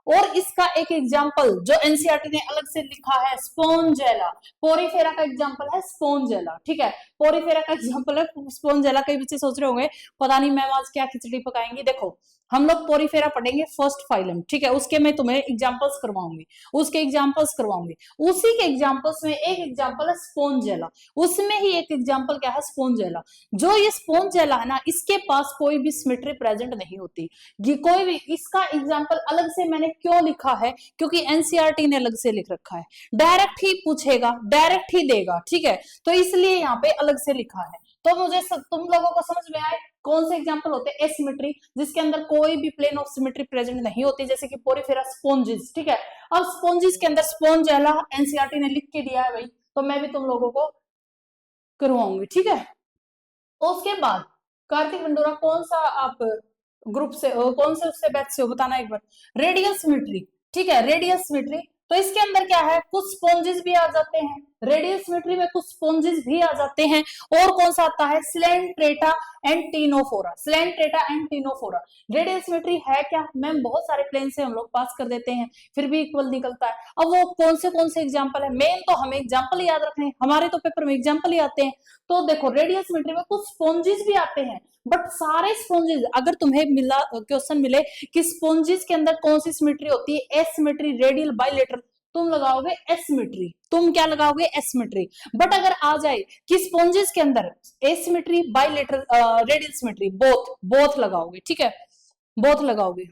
और इसका एक एग्जांपल जो एनसीईआरटी ने अलग से लिखा है स्पोंजेला, पोरीफेरा का एग्जांपल है स्पोंजेला, ठीक है, पोरीफेरा का एग्जांपल है स्पोंजेला। कई बच्चे सोच रहे होंगे पता नहीं मैम आज क्या खिचड़ी पकाएंगी, देखो हम लोग पोरीफेरा पढ़ेंगे फर्स्ट फाइलम, ठीक है, उसके मैं तुम्हें एग्जांपल्स करवाऊंगी, उसके एग्जांपल्स करवाऊंगी। उसी के एग्जांपल्स में एक एग्जांपल है स्पोंजेला, उसमें ही एक एग्जांपल क्या है स्पोंजेला। जो ये स्पोंजेला है ना, इसके पास कोई भी सिमेट्री प्रेजेंट नहीं होती, ये कोई भी, इसका एग्जांपल अलग से मैंने क्यों लिखा है, क्योंकि एनसीईआरटी ने अलग से लिख रखा है, डायरेक्ट ही पूछेगा, डायरेक्ट ही देगा, ठीक है, तो इसलिए यहाँ पे अलग से लिखा है। तो मुझे तुम लोगों को समझ में आए कौन से एग्जांपल होते हैं एसिमेट्री, जिसके अंदर कोई भी प्लेन ऑफ सिमेट्री प्रेजेंट नहीं होती, जैसे कि पोरीफेरा, स्पोंजेस, ठीक है। अब स्पोंजेस के अंदर स्पोंजेला एनसीईआरटी ने लिख के दिया है भाई, तो मैं भी तुम लोगों को करवाऊंगी, ठीक है। उसके बाद कार्तिक बंडोरा कौन सा आप ग्रुप से, कौन से उससे बैच से हो बताना एक बार। रेडियल सिमेट्री, ठीक है, रेडियल सिमेट्री, तो इसके अंदर क्या है, कुछ स्पोंजेस भी आ जाते हैं, रेडियल सिमेट्री में कुछ स्पोंजेस भी आ जाते हैं। और कौन सा आता है, Coelenterata and Ctenophora, Coelenterata and Ctenophora. Radial symmetry है क्या मैम, बहुत सारे प्लेन से हम लोग पास कर देते हैं, फिर भी इक्वल निकलता है। अब वो कौन से एग्जाम्पल है, मेन तो हमें एग्जाम्पल याद रखने हैं, हमारे तो पेपर में एग्जाम्पल ही आते हैं। तो देखो रेडियल सिमेट्री में कुछ स्पोंजेस भी आते हैं, बट सारे स्पोंजेस, अगर तुम्हें मिला क्वेश्चन मिले कि स्पोंजेस के अंदर कौन सी सिमेट्री होती है, एसिमेट्री, रेडियल, बाइलेटरल, तुम लगाओगे एसिमेट्री, तुम क्या लगाओगे एसिमेट्री। बट अगर आ जाए कि स्पोंजेस के अंदर asymmetry, bilateral, radial symmetry, both both लगाओगे, ठीक है, बोथ लगाओगे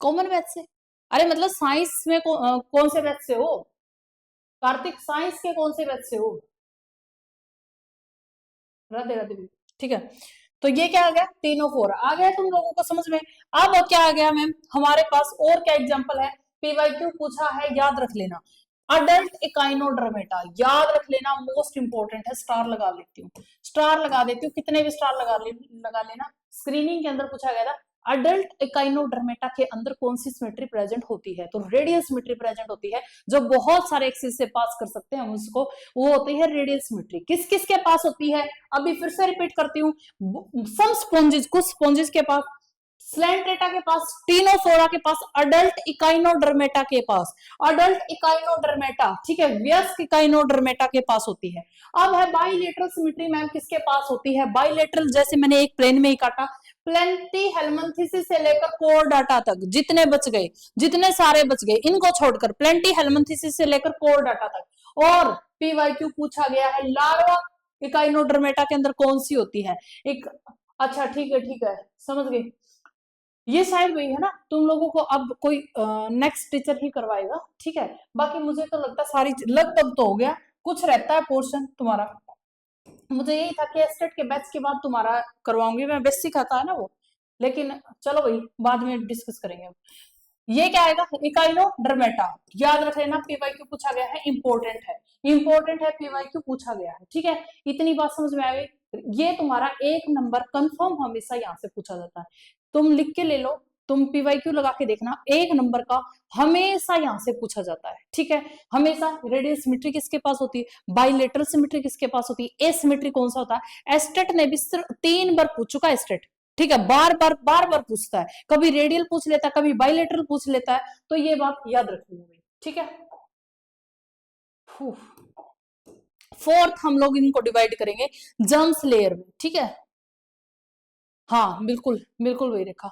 कॉमन मैथ से। अरे मतलब साइंस में कौन से मैथ से हो कार्तिक, साइंस के कौन से मैथ से हो, राधे राधे, ठीक है। तो ये क्या आ गया, तीनों फोर आ गया तुम लोगों को समझ में। अब क्या आ गया मैम हमारे पास, और क्या एग्जांपल है, पीवाईक्यू पूछा है, याद रख लेना, अडल्ट इकाइनोडर्मेटा, याद रख लेना, मोस्ट इंपोर्टेंट है, स्टार लगा लेती हूँ, स्टार लगा देती हूँ, कितने भी स्टार लगा लेना। स्क्रीनिंग के अंदर पूछा गया था अडल्ट इकाइनोडर्मेटा के अंदर कौन सी सिमेट्री प्रेजेंट होती है, तो रेडियल सिमेट्री प्रेजेंट होती है, जो बहुत सारे एक्सिस से पास कर सकते हैं हम उसको, वो होती है रेडियल सिमेट्री। किस किस के पास होती है, अभी फिर से रिपीट करती हूँ, सम स्पोंजेस, कुछ स्पोंजेस के पास, स्लेंट्रेटा के पास, टीनोफोरा के पास, अडल्ट इकाइनोडर्मेटा के पास, अडल्ट इकाइनोडर्मेटा, ठीक है, वयस्क इकाइनोडर्मेटा के पास होती है। अब है बाइलेटरल सिमेट्री मैम किसके पास होती है, बाइलेटरल, जैसे मैंने एक प्लेन में ही काटा, प्लेंटी हेलमंथिसिस से लेकर कोरडाटा तक जितने बच गए, जितने सारे बच गए इनको छोड़कर, प्लेंटी हेलमंथिसिस से लेकर कोरडाटा तक। और पीवाईक्यू पूछा गया है लार्वा इकाइनोडर्मेटा के अंदर कौन सी होती है, एक, अच्छा ठीक है समझ गई, ये शायद वही है ना, तुम लोगों को अब कोई नेक्स्ट टीचर ही करवाएगा, ठीक है। बाकी मुझे तो लगता है सारी लगभग तो हो गया, कुछ रहता है पोर्शन तुम्हारा, मुझे यही था कि एस्टेट के बैच के बाद तुम्हारा करवाऊंगी मैं, बेसिक आता है ना वो, लेकिन चलो भाई बाद में डिस्कस करेंगे। ये क्या आएगा, इकाइनोडर्मेटा, याद रख लेना, पीवाईक्यू पूछा गया है, इंपॉर्टेंट है, इंपॉर्टेंट है, पीवाईक्यू पूछा गया है, ठीक है, इतनी बात समझ में आ गई। ये तुम्हारा एक नंबर कंफर्म हमेशा यहाँ से पूछा जाता है, तुम लिख के ले लो, तुम पीवाईक्यू लगा के देखना, एक नंबर का हमेशा यहाँ से पूछा जाता है, ठीक है, हमेशा। रेडियल सिमेट्री किसके पास होती है, बाइलेटरल सिमेट्री किसके पास होती है, एसिमेट्री कौन सा होता है, एस्टेट ने भी सिर्फ 3 बार पूछ चुका है एस्टेट, ठीक है, बार बार पूछता है, कभी रेडियल पूछ लेता है, कभी बाइलेटरल पूछ लेता है, तो ये बात याद रखनी है, ठीक है। फोर्थ हम लोग इनको डिवाइड करेंगे जर्म्स लेयर में, ठीक है, हाँ बिल्कुल बिल्कुल वही रेखा,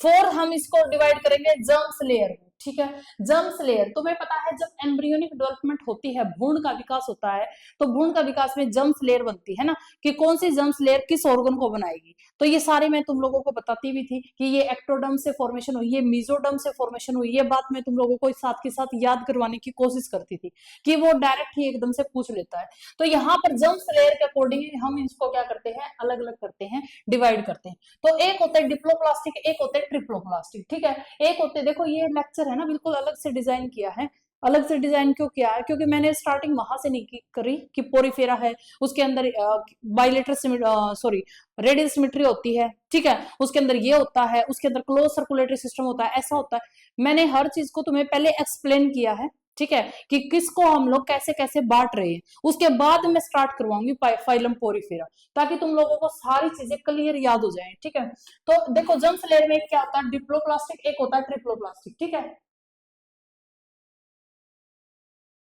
फोर हम इसको डिवाइड करेंगे जर्म्स लेयर में, ठीक है। जर्म्स लेयर, तुम्हें पता है जब एम्ब्रियोनिक डेवलपमेंट होती है, भ्रूण का विकास होता है, तो भ्रूण का विकास में जर्म्स लेयर बनती है ना, कि कौन सी जर्म्स लेयर किस ऑर्गन को बनाएगी, तो ये सारे मैं तुम लोगों को बताती भी थी कि ये एक्टोडर्म से फॉर्मेशन हुई, ये मेसोडर्म से फॉर्मेशन हुई, ये बात मैं तुम लोगों को साथ के साथ याद करवाने की कोशिश करती थी, कि वो डायरेक्ट ही एकदम से पूछ लेता है। तो यहाँ पर जर्म्स लेयर के अकॉर्डिंग हम इसको क्या करते हैं, अलग अलग करते हैं, डिवाइड करते हैं। तो एक होता है डिप्लोप्लास्टिक, एक होता है ट्रिप्लोप्लास्टिक, ठीक है, एक होते हैं, देखो ये लेक्चर है ना बिल्कुल अलग से डिजाइन किया है, अलग से डिजाइन क्यों किया है, क्योंकि मैंने स्टार्टिंग वहां से नहीं करी कि पोरीफेरा है, उसके अंदर बाइलेटरल सॉरी रेडियल सिमेट्री होती है, ठीक है, उसके अंदर ये होता है, उसके अंदर क्लोज सर्कुलेटरी सिस्टम होता है, ऐसा होता है, मैंने हर चीज को तुम्हें पहले एक्सप्लेन किया है, ठीक है, कि किसको हम लोग कैसे कैसे बांट रहे हैं, उसके बाद मैं स्टार्ट करवाऊंगी फाइलम पोरीफेरा, ताकि तुम लोगों को सारी चीजें क्लियर याद हो जाए, ठीक है। तो देखो जर्म्स लेयर में क्या होता है, डिप्लोप्लास्टिक, एक होता है ट्रिप्लोप्लास्टिक, ठीक है।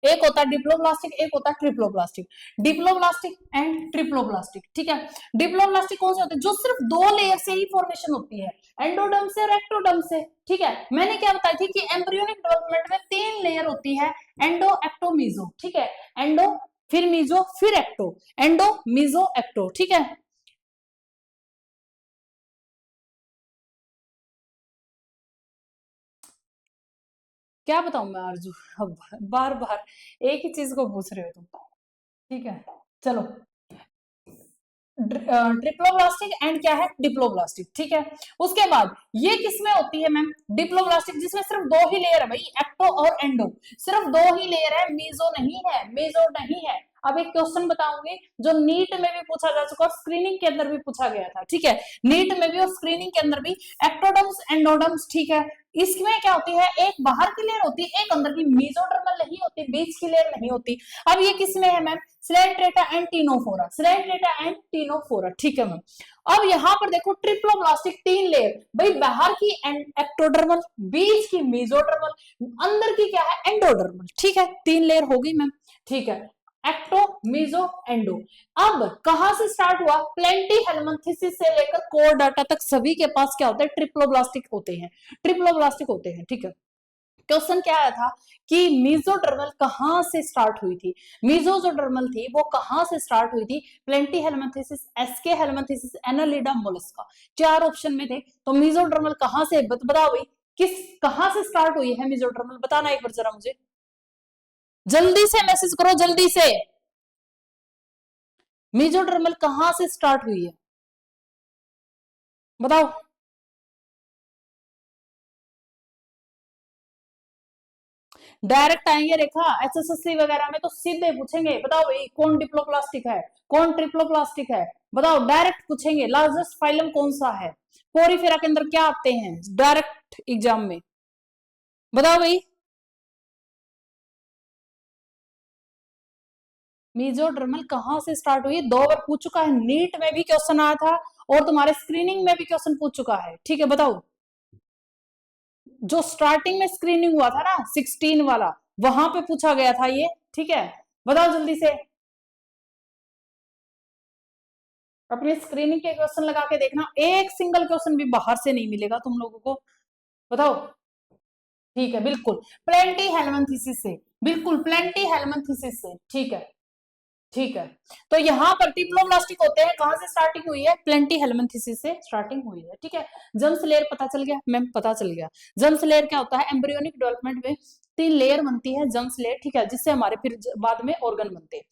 एक होता है डिप्लोब्लास्टिक, एक होता है ट्रिप्लोब्लास्टिक। डिप्लोब्लास्टिक एंड ट्रिप्लोब्लास्टिक, ठीक है। डिप्लोब्लास्टिक कौन से होते हैं, जो सिर्फ दो लेयर से ही फॉर्मेशन होती है, एंडोडर्म से और एक्टोडर्म से, ठीक है। मैंने क्या बताई थी कि एम्ब्रियोनिक डेवलपमेंट में 3 लेयर होती है, एंडो एक्टो मीजो, ठीक है। एंडो, फिर मीजो, फिर एक्टो, एंडो मीजो एक्टो, ठीक है। क्या बताऊं मैं आरजू, अब बार बार एक ही चीज को पूछ रहे हो तुम, ठीक है। चलो, ट्रिप्लोब्लास्टिक एंड क्या है, डिप्लोब्लास्टिक, ठीक है। उसके बाद ये किसमें होती है मैम, डिप्लोब्लास्टिक, जिसमें सिर्फ दो ही लेयर है भाई, एक्टो और एंडो, सिर्फ दो ही लेयर है, मीजो नहीं है, मेजो नहीं है। अब एक क्वेश्चन बताऊंगी जो नीट में भी पूछा जा चुका और स्क्रीनिंग के अंदर भी पूछा गया था, ठीक है। नीट में भी और स्क्रीनिंग के अंदर भी, एक्टोडम्स एंडोडम्स, ठीक है। इसमें क्या होती है, एक बाहर की लेयर होती है, एक अंदर की, मेसोडर्मल नहीं होती, बीच की लेयर नहीं होती। अब ये किसमें है ma'am, Coelenterata and Ctenophora, Coelenterata and Ctenophora, ठीक है मैम। अब यहां पर देखो ट्रिप्लोब्लास्टिक 3 लेयर, भाई बाहर की एक्टोडर्मल, बीच की मेसोडर्मल, अंदर की क्या है एंडोडर्मल, ठीक है। 3 लेयर होगी मैम, ठीक है। Ecto, meso, endo. अब कहां से स्टार्ट हुआ, प्लेंटी हेलमिंथेसिस से लेकर कोर डाटा तक सभी के पास क्या होता है, ट्रिप्लोब्लास्टिक होते हैं, ट्रिप्लोब्लास्टिक होते हैं, ठीक है। क्वेश्चन क्या आया था कि मीजोडर्मल कहां से स्टार्ट हुई थी, मीजो जो डर्मल थी वो कहां से स्टार्ट हुई थी, Platyhelminthes, Aschelminthes, Annelida Mollusca, 4 option में थे। तो मीजोडर्मल कहां से, बताओ भाई, किस, कहां से स्टार्ट हुई है मीजोडर्मल, बताना एक बार जरा मुझे, जल्दी से मैसेज करो जल्दी से। मीजोडर्मल कहां से स्टार्ट हुई है, बताओ। डायरेक्ट आएंगे रेखा, एसएससी वगैरह में तो सीधे पूछेंगे, बताओ भाई कौन डिप्लोप्लास्टिक है, कौन ट्रिप्लोप्लास्टिक है, बताओ, डायरेक्ट पूछेंगे। लार्जेस्ट फाइलम कौन सा है, पोरीफेरा के अंदर क्या आते हैं डायरेक्ट एग्जाम में, बताओ भाई। मीजोडर्मल कहां से स्टार्ट हुई, 2 बार पूछ चुका है, नीट में भी क्वेश्चन आया था और तुम्हारे स्क्रीनिंग में भी क्वेश्चन पूछ चुका है, ठीक है। बताओ, जो स्टार्टिंग में स्क्रीनिंग हुआ था ना 16 वाला, वहां पे पूछा गया था ये, ठीक है। बताओ जल्दी से, अपने स्क्रीनिंग के क्वेश्चन लगा के देखना, एक सिंगल क्वेश्चन भी बाहर से नहीं मिलेगा तुम लोगों को, बताओ। ठीक है, बिल्कुल प्लेंटी हेलमिंथेसिस से, बिल्कुल प्लेंटी हेलमिंथेसिस से, ठीक है, ठीक है। तो यहाँ पर डिप्लोब्लास्टिक होते हैं, कहां से स्टार्टिंग हुई है, प्लेंटी हेलमिंथेसिस से स्टार्टिंग हुई है, ठीक है। जर्म्स लेयर पता चल गया मैम, पता चल गया। जर्म्स लेयर क्या होता है, एम्ब्रियोनिक डेवलपमेंट में 3 लेयर बनती है जर्म्स लेयर, ठीक है, जिससे हमारे फिर बाद में ऑर्गन बनते हैं।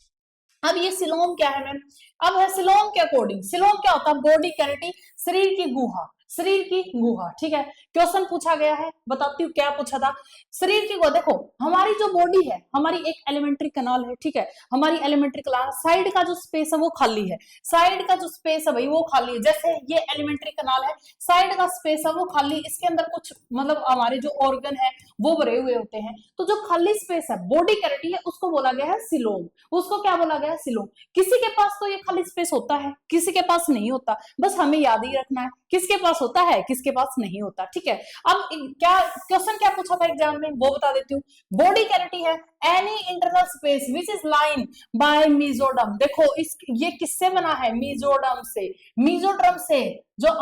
अब ये सिलोम क्या है मैम, अब है सिलोम के अकॉर्डिंग, सिलोम क्या होता है, बॉडी कैविटी, शरीर की गुहा, शरीर की गुहा, ठीक है। क्वेश्चन पूछा गया है, बताती हूँ क्या पूछा था। शरीर की गुहा, देखो हमारी जो बॉडी है, हमारी एक एलिमेंट्री कनाल है, ठीक है। हमारी एलिमेंट्री कनाल, साइड का जो स्पेस है वो खाली है, साइड का जो स्पेस है भाई वो खाली है, जैसे ये एलिमेंट्री कनाल है, साइड का स्पेस है वो खाली, इसके अंदर कुछ मतलब हमारे जो ऑर्गन है वो भरे हुए होते हैं। तो जो खाली स्पेस है, बॉडी कैविटी है, उसको बोला गया है सिलोम, उसको क्या बोला गया है, सिलोम। किसी के पास तो ये खाली स्पेस होता है, किसी के पास नहीं होता, बस हमें याद ही रखना है किसके पास होता है, किसके पास नहीं होता, ठीक है। अब क्या क्वेश्चन क्या पूछा था एग्जाम में, वो बता देती हूँ। बॉडी कैविटी है, any internal space which is line by mesoderm, देखो इस, ये किससे बना है, मीजोडम से, मीजोडर्म से, जो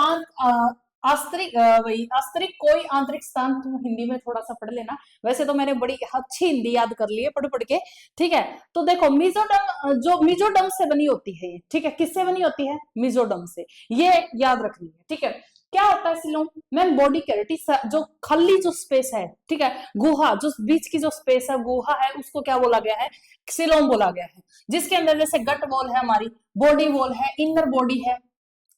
आस्तरिक, वही आस्तरिक कोई आंतरिक स्थान, तुम हिंदी में थोड़ा सा पढ़ लेना, वैसे तो मैंने बड़ी अच्छी हिंदी याद कर ली है पढ़ पढ़ के, ठीक है। तो देखो मीजोडम, जो मीजोडम से बनी होती है, ठीक है, किससे बनी होती है, मीजोडम से, ये याद रखनी है, ठीक है। क्या होता है सिलोम मैम, बॉडी कैविटी, जो खाली जो स्पेस है, ठीक है, गुहा, जो बीच की जो स्पेस है, गुहा है, उसको क्या बोला गया है, सिलोम बोला गया है। जिसके अंदर जैसे गट वॉल है, हमारी बॉडी वॉल है, इनर बॉडी है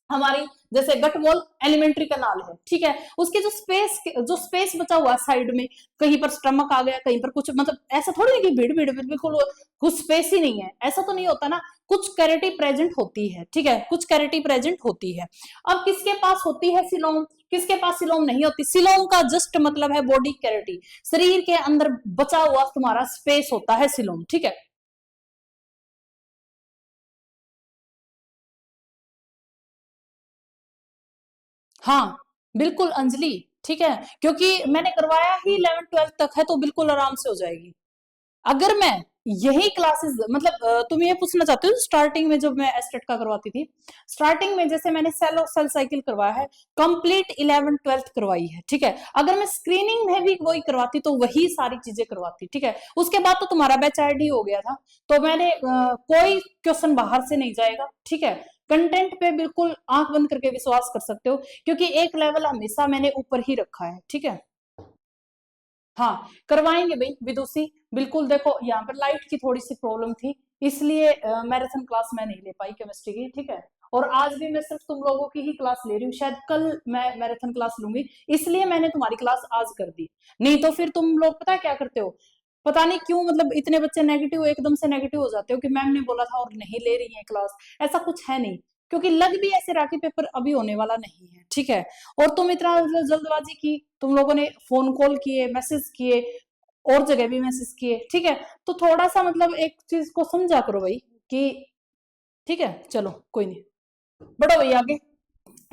हमारी, जैसे गट वॉल एलिमेंट्री कनाल है, ठीक है। उसके जो स्पेस बचा हुआ है साइड में, कहीं पर स्टमक आ गया, कहीं पर कुछ, मतलब ऐसा थोड़ी है कि भीड़ भीड़ बिल्कुल कुछ स्पेस ही नहीं है, ऐसा तो नहीं होता ना, कुछ कैविटी प्रेजेंट होती है, ठीक है, कुछ कैविटी प्रेजेंट होती है। अब किसके पास होती है सिलोम, किसके पास सिलोम नहीं होती, सिलोम का जस्ट मतलब है बॉडी कैविटी, शरीर के अंदर बचा हुआ तुम्हारा स्पेस होता है सिलोम, ठीक है। हाँ बिल्कुल अंजलि, ठीक है, क्योंकि मैंने करवाया ही 11 12 तक है, तो बिल्कुल आराम से हो जाएगी। अगर मैं यही क्लासेस मतलब तुम ये पूछना चाहते हो स्टार्टिंग में जब मैं एस्टेट का करवाती थी, स्टार्टिंग में जैसे मैंने सेल और सेल साइकिल करवाया है, कंप्लीट 11 12th करवाई है, ठीक है। अगर मैं स्क्रीनिंग में भी वही करवाती तो वही सारी चीजें करवाती, ठीक है। उसके बाद तो तुम्हारा बैच ऐड ही हो गया था, तो मैंने कोई क्वेश्चन बाहर से नहीं जाएगा, ठीक है। कंटेंट पे बिल्कुल आंख बंद करके विश्वास कर सकते हो, क्योंकि एक लेवल हमेशा मैंने ऊपर ही रखा है, ठीक है। हाँ, करवाएंगे भाई विदुषी, बिल्कुल। देखो यहाँ पर लाइट की थोड़ी सी प्रॉब्लम थी, इसलिए मैराथन क्लास मैं नहीं ले पाई केमिस्ट्री की, ठीक है। और आज भी मैं सिर्फ तुम लोगों की ही क्लास ले रही हूँ, शायद कल मैं मैराथन क्लास लूंगी, इसलिए मैंने तुम्हारी क्लास आज कर दी। नहीं तो फिर तुम लोग पता है क्या करते हो, पता नहीं क्यों, मतलब इतने बच्चे नेगेटिव एकदम से नेगेटिव हो जाते हो कि मैम ने बोला था और नहीं ले रही है क्लास। ऐसा कुछ है नहीं, क्योंकि लग भी ऐसे रहा कि पेपर अभी होने वाला नहीं है, ठीक है। और तुम इतना जल्दबाजी की, तुम लोगों ने फोन कॉल किए, मैसेज किए, और जगह भी मैसेज किए, ठीक है। तो थोड़ा सा मतलब एक चीज को समझा करो भाई कि, ठीक है। चलो कोई नहीं, बढ़ो भाई आगे।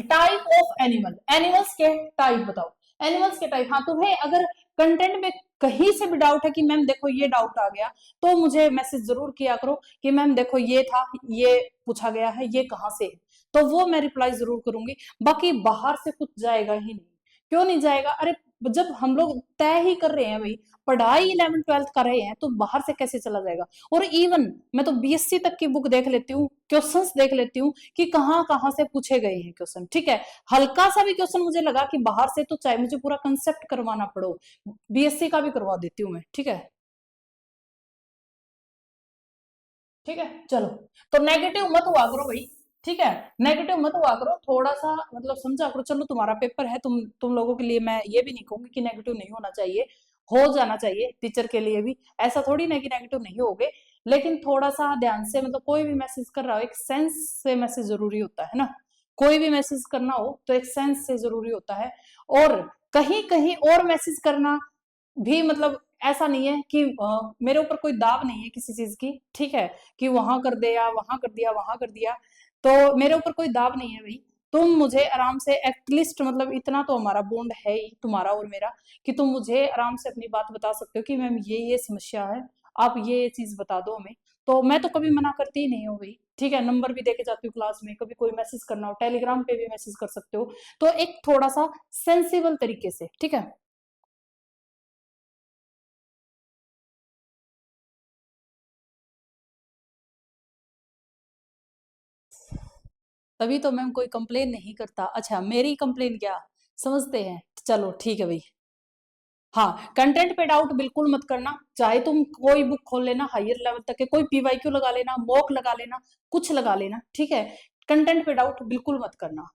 टाइप ऑफ एनिमल, एनिमल्स के टाइप बताओ। एनिमल्स के टाइप, हाँ तुम्हें अगर कंटेंट में कहीं से भी डाउट है कि मैम देखो ये डाउट आ गया, तो मुझे मैसेज जरूर किया करो कि मैम देखो ये था, ये पूछा गया है, ये कहाँ से है, तो वो मैं रिप्लाई जरूर करूंगी। बाकी बाहर से कुछ जाएगा ही नहीं। क्यों नहीं जाएगा? अरे जब हम लोग तय ही कर रहे हैं भाई, पढ़ाई 11 12th कर रहे हैं, तो बाहर से कैसे चला जाएगा? और इवन मैं तो बीएससी तक की बुक देख लेती हूँ, क्वेश्चंस देख लेती हूँ कि कहाँ कहाँ से पूछे गए हैं क्वेश्चन, ठीक है। हल्का सा भी क्वेश्चन मुझे लगा कि बाहर से, तो चाहे मुझे पूरा कंसेप्ट करवाना पड़ो, बीएससी का भी करवा देती हूँ मैं, ठीक है। ठीक है चलो, तो नेगेटिव मत हुआ करो भाई, ठीक है। नेगेटिव मत हुआ करो, थोड़ा सा मतलब समझा करो। चलो तुम्हारा पेपर है, तुम लोगों के लिए मैं ये भी नहीं कहूंगी कि नेगेटिव नहीं होना चाहिए, हो जाना चाहिए टीचर के लिए भी। ऐसा थोड़ी ना कि नेगेटिव नहीं होगे, लेकिन थोड़ा सा ध्यान से, मतलब कोई भी मैसेज कर रहा हो एक सेंस से मैसेज जरूरी होता है ना। कोई भी मैसेज करना हो तो एक सेंस से जरूरी होता है। और कहीं कहीं और मैसेज करना भी, मतलब ऐसा नहीं है कि मेरे ऊपर कोई दाव नहीं है किसी चीज की, ठीक है, कि वहां कर दिया, वहां कर दिया, वहां कर दिया, तो मेरे ऊपर कोई दाव नहीं है भाई। तुम मुझे आराम से एटलीस्ट, मतलब इतना तो हमारा बॉन्ड है ही तुम्हारा और मेरा, कि तुम मुझे आराम से अपनी बात बता सकते हो कि मैम ये समस्या है, आप ये चीज बता दो हमें। तो मैं तो कभी मना करती ही नहीं हूँ भाई, ठीक है। नंबर भी देके जाती हूँ क्लास में, कभी कोई मैसेज करना हो टेलीग्राम पे भी मैसेज कर सकते हो, तो एक थोड़ा सा सेंसिबल तरीके से, ठीक है। तभी तो मैम कोई कंप्लेन नहीं करता। अच्छा, मेरी कंप्लेन क्या समझते हैं? चलो ठीक है भाई। हाँ, कंटेंट पे डाउट बिल्कुल मत करना, चाहे तुम कोई बुक खोल लेना हायर लेवल तक के, कोई पीवाईक्यू लगा लेना, मॉक लगा लेना, कुछ लगा लेना, ठीक है। कंटेंट पे डाउट बिल्कुल मत करना,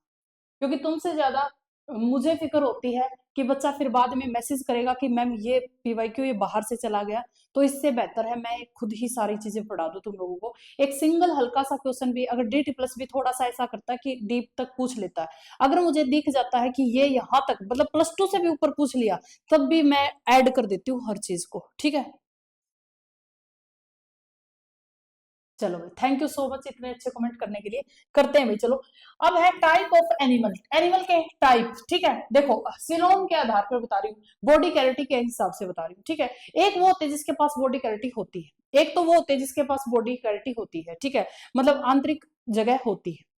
क्योंकि तुमसे ज्यादा मुझे फिक्र होती है कि बच्चा फिर बाद में मैसेज करेगा कि मैम ये पीवाईक्यू ये बाहर से चला गया। तो इससे बेहतर है मैं खुद ही सारी चीजें पढ़ा दूं तुम लोगों को। एक सिंगल हल्का सा क्वेश्चन भी, अगर डी प्लस भी थोड़ा सा ऐसा करता है कि डीप तक पूछ लेता है, अगर मुझे दिख जाता है कि ये यहाँ तक, मतलब +2 से भी ऊपर पूछ लिया, तब भी मैं ऐड कर देती हूँ हर चीज को, ठीक है। चलो भाई, थैंक यू सो मच इतने अच्छे कमेंट करने के लिए। करते हैं भाई, चलो। अब है टाइप ऑफ एनिमल, एनिमल के टाइप, ठीक है। देखो सिलोम के आधार पर बता रही हूँ, बॉडी कैविटी के हिसाब से बता रही हूँ, ठीक है। एक वो होते हैं जिसके पास बॉडी कैविटी होती है, एक तो वो होते हैं जिसके पास बॉडी कैविटी होती है, ठीक है, मतलब आंतरिक जगह होती है।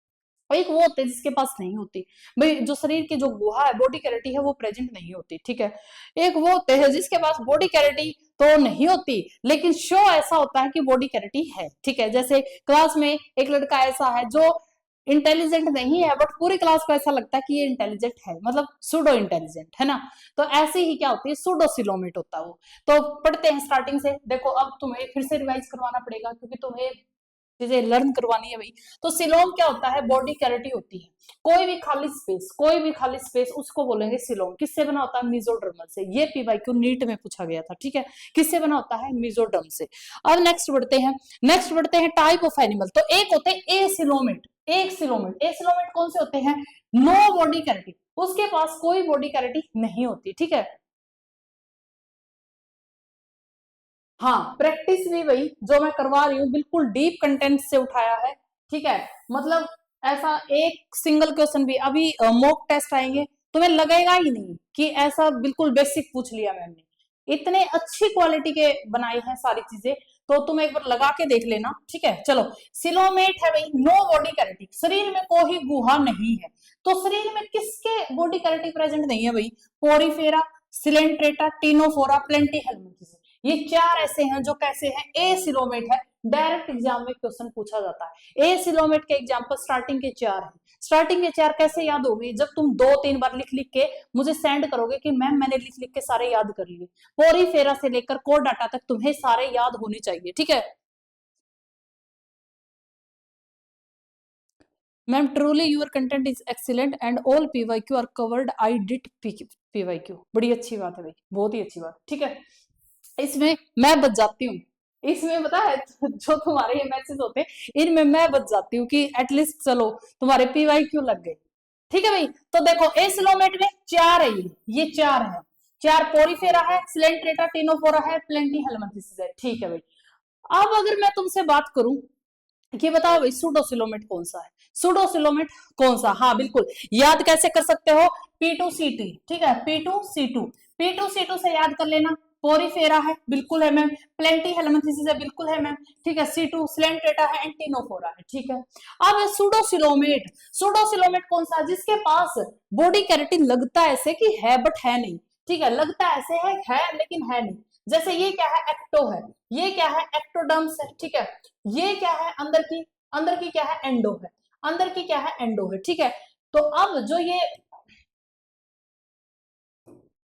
और एक वो होते हैं जिसके पास नहीं होती, भाई जो शरीर की जो गुहा है, बॉडी कैविटी है, वो प्रेजेंट नहीं होती, ठीक है। एक वो होते हैं जिसके पास बॉडी कैविटी तो नहीं होती, लेकिन शो ऐसा होता है कि बॉडी कैविटी है, ठीक है। जैसे क्लास में एक लड़का ऐसा है जो इंटेलिजेंट नहीं है, बट पूरी क्लास को ऐसा लगता है कि ये इंटेलिजेंट है, मतलब सुडो इंटेलिजेंट है ना। तो ऐसे ही क्या होती है, सुडोसिलोमेट होता है वो। तो पढ़ते हैं स्टार्टिंग से। देखो अब तुम्हें फिर से रिवाइज करवाना पड़ेगा, क्योंकि तुम्हें चीजें लर्न करवानी है भाई। तो सिलोम क्या होता है, बॉडी कैविटी होती है, कोई भी खाली स्पेस, कोई भी खाली स्पेस उसको बोलेंगे सिलोम। किससे बना होता है? मेसोडर्मल से। ये पीवाईक्यू नीट में पूछा गया था, ठीक है। किससे बना होता है? मेसोडर्म से। अब नेक्स्ट बढ़ते हैं, नेक्स्ट बढ़ते हैं टाइप ऑफ एनिमल। तो एक होते हैं ए सिलोमेट, एक सिलोमेट। ए सिलोमेट कौन से होते हैं? नो बॉडी कैविटी, उसके पास कोई बॉडी कैविटी नहीं होती, ठीक है। हाँ, प्रैक्टिस भी वही जो मैं करवा रही हूँ, बिल्कुल डीप कंटेंट से उठाया है, ठीक है। मतलब ऐसा एक सिंगल क्वेश्चन भी, अभी मॉक टेस्ट आएंगे, तुम्हें लगेगा ही नहीं कि ऐसा बिल्कुल बेसिक पूछ लिया मैम ने। इतने अच्छी क्वालिटी के बनाए हैं सारी चीजें, तो तुम एक बार लगा के देख लेना, ठीक है। चलो, सिलोमेट है भाई, नो बॉडी कैविटी, शरीर में कोई गुहा नहीं है। तो शरीर में किसके बॉडी कैविटी प्रेजेंट नहीं है भाई? पोरीफेरा, सिलेंट्रेटा, टीनोफोरा, प्लेंटीहेल्मिंथेस, ये चार ऐसे हैं जो कैसे हैं, ए सिलोमेट है। डायरेक्ट एग्जाम में क्वेश्चन पूछा जाता है। ए सिलोमेट के एग्जाम्पल स्टार्टिंग के चार है। स्टार्टिंग के चार कैसे याद होगी? जब तुम 2-3 बार लिख लिख के मुझे सेंड करोगे कि मैम मैंने लिख लिख के सारे याद कर लिए। पोरीफेरा से लेकर कोर डाटा तक तुम्हें सारे याद होने चाहिए, ठीक है ma'am. Truly your content is excellent and all PYQ are covered, I did PYQ. बड़ी अच्छी बात है भाई, बहुत ही अच्छी बात, ठीक है। इसमें मैं बच जाती हूँ, इसमें पता है जो तुम्हारे ये मैसेज होते हैं इनमें मैं बच जाती हूँ कि एटलीस्ट चलो तुम्हारे पीवाईक्यू लग गए, ठीक है भाई। तो देखो एसिलोमेट में चार है, ये चार है, चार पोरीफेरा है, सिलेंट्रेटा, टिनोफोरा है, प्लेंटीहेल्मिंथेस है, ठीक है भाई। अब अगर मैं तुमसे बात करूं कि बताओ भाई सूडोसिलोमेट कौन सा है? सूडोसिलोमेट कौन सा? हाँ बिल्कुल, याद कैसे कर सकते हो? P2C2, ठीक है, P2C2, P2C2 से याद कर लेना। पोरीफेरा है, बिल्कुल है मैम। प्लेंटीहेल्मिंथेस है, बिल्कुल है मैम, ठीक है। C2 सिलेंट्रेटा है, एंटीनोफोरा है, ठीक है। अब सूडोसिलोमेट, सूडोसिलोमेट कौन सा? जिसके पास बॉडी कैरेटिन लगता है ऐसे कि है बट है नहीं, ठीक है, लगता ऐसे है लेकिन है नहीं। जैसे ये क्या है? एक्टो है, ये क्या है? एक्टोडर्म्स है, ठीक है। ये क्या है? अंदर की क्या है? एंडो है, अंदर की क्या है? एंडो है, ठीक है। तो अब जो ये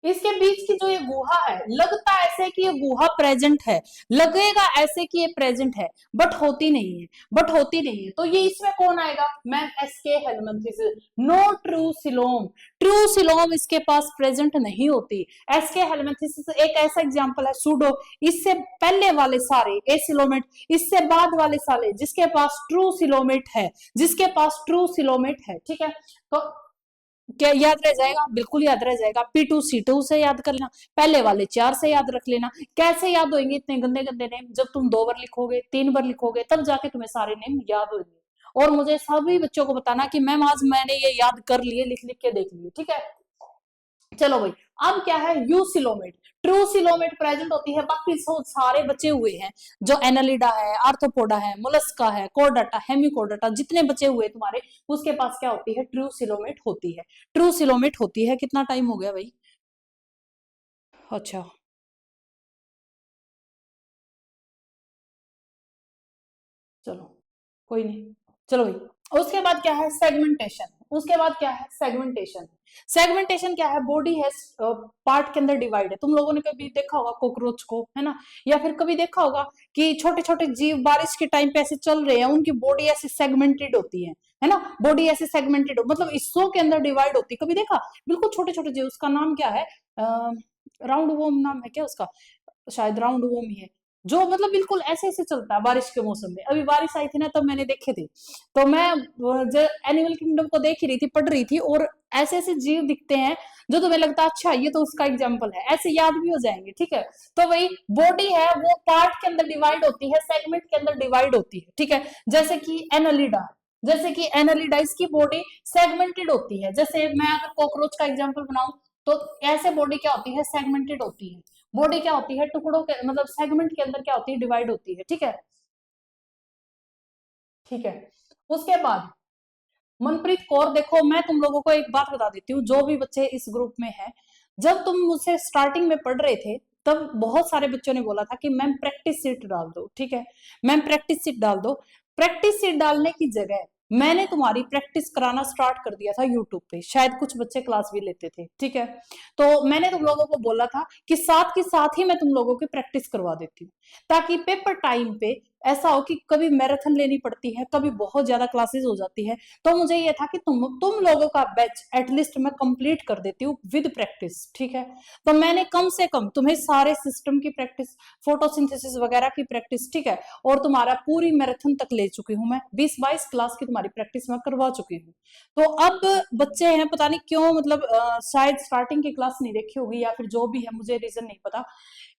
इसके बीच की जो ये गुहा है, लगता ऐसे कि ये गुहा प्रेजेंट है, लगेगा ऐसे कि ये प्रेजेंट है, बट होती नहीं है, बट होती नहीं है। तो ये इसमें कौन आएगा ma'am? Aschelminthes. No true coelom, true coelom इसके पास प्रेजेंट नहीं होती। एसके हेलमिंथेस एक ऐसा एग्जांपल है। सूडो, इससे पहले वाले सारे एसिलोमेट, इससे बाद वाले सारे जिसके पास ट्रू सिलोमेट है, जिसके पास ट्रू सिलोमेट है, ठीक है। तो क्या याद रह जाएगा? बिल्कुल याद रह जाएगा। P2C2 से याद कर लेना, पहले वाले चार से याद रख लेना। कैसे याद होंगे इतने गंदे गंदे नेम? जब तुम 2 बार लिखोगे, 3 बार लिखोगे, तब जाके तुम्हें सारे नेम याद होंगे। और मुझे सभी बच्चों को बताना कि मैम आज मैंने ये याद कर लिए, लिख लिख के देख लिए, ठीक है। चलो भाई, अब क्या है? यूसिलोमेट, ट्रू सिलोमेट प्रेजेंट होती है, बाकी सारे बचे हुए हैं जो एनालिडा है, आर्थ्रोपोडा है, मोलस्का है, कोर्डाटा, हेमिकोर्डाटा, जितने बचे हुए तुम्हारे, उसके पास क्या होती है? ट्रू सिलोमेट होती है, ट्रू सिलोमेट होती है। कितना टाइम हो गया भाई? अच्छा, चलो कोई नहीं, चलो भाई। उसके बाद क्या है? सेगमेंटेशन। उसके बाद क्या है? सेगमेंटेशन। सेगमेंटेशन क्या है? बॉडी है पार्ट के अंदर डिवाइड है। तुम लोगों ने कभी देखा होगा कॉकरोच को, है ना, या फिर कभी देखा होगा कि छोटे छोटे जीव बारिश के टाइम पे ऐसे चल रहे हैं, उनकी बॉडी ऐसे सेगमेंटेड होती है ना, बॉडी ऐसे सेगमेंटेड हो, मतलब हिस्सों के अंदर डिवाइड होती है। कभी देखा? बिल्कुल छोटे छोटे जीव, उसका नाम क्या है? राउंड वोम नाम है क्या उसका? शायद राउंड वोम ही है, जो मतलब बिल्कुल ऐसे ऐसे चलता है बारिश के मौसम में। अभी बारिश आई थी ना, तब मैंने देखे थे। तो मैं जो एनिमल किंगडम को देख ही रही थी, पढ़ रही थी, और ऐसे ऐसे जीव दिखते हैं जो तुम्हें लगता है अच्छा ये तो उसका एग्जाम्पल है, ऐसे याद भी हो जाएंगे, ठीक है। तो वही बॉडी है, वो पार्ट के अंदर डिवाइड होती है, सेगमेंट के अंदर डिवाइड होती है, ठीक है। जैसे कि एनालिडा, जैसे कि एनालिडा, इसकी बॉडी सेगमेंटेड होती है। जैसे मैं अगर कॉकरोच का एग्जाम्पल बनाऊं, तो ऐसे बॉडी क्या होती है? सेगमेंटेड होती है। बॉडी क्या होती है? टुकड़ों के मतलब सेगमेंट के अंदर क्या होती है? डिवाइड होती है, ठीक है, ठीक है। उसके बाद मनप्रीत कौर, देखो मैं तुम लोगों को एक बात बता देती हूँ, जो भी बच्चे इस ग्रुप में हैं, जब तुम मुझसे स्टार्टिंग में पढ़ रहे थे, तब बहुत सारे बच्चों ने बोला था कि मैम प्रैक्टिस सीट डाल दो, ठीक है, मैम प्रैक्टिस सीट डाल दो। प्रैक्टिस सीट डालने की जगह मैंने तुम्हारी प्रैक्टिस कराना स्टार्ट कर दिया था यूट्यूब पे, शायद कुछ बच्चे क्लास भी लेते थे, ठीक है। तो मैंने तुम लोगों को बोला था कि साथ के साथ ही मैं तुम लोगों की प्रैक्टिस करवा देती हूँ, ताकि पेपर टाइम पे ऐसा हो कि कभी मैराथन लेनी पड़ती है, कभी बहुत ज्यादा क्लासेस हो जाती है, तो मुझे ये था कि तुम लोगों का बैच एटलीस्ट मैं कंप्लीट कर देती हूँ विद प्रैक्टिस, ठीक है। तो मैंने कम से कम तुम्हें सारे सिस्टम की प्रैक्टिस, फोटोसिंथेसिस वगैरह की प्रैक्टिस, ठीक है, और तुम्हारा पूरी मैराथन तक ले चुकी हूँ मैं, 20-22 क्लास की तुम्हारी प्रैक्टिस मैं करवा चुकी हूँ। तो अब बच्चे हैं, पता नहीं क्यों, मतलब शायद स्टार्टिंग की क्लास नहीं देखी होगी, या फिर जो भी है, मुझे रीजन नहीं पता।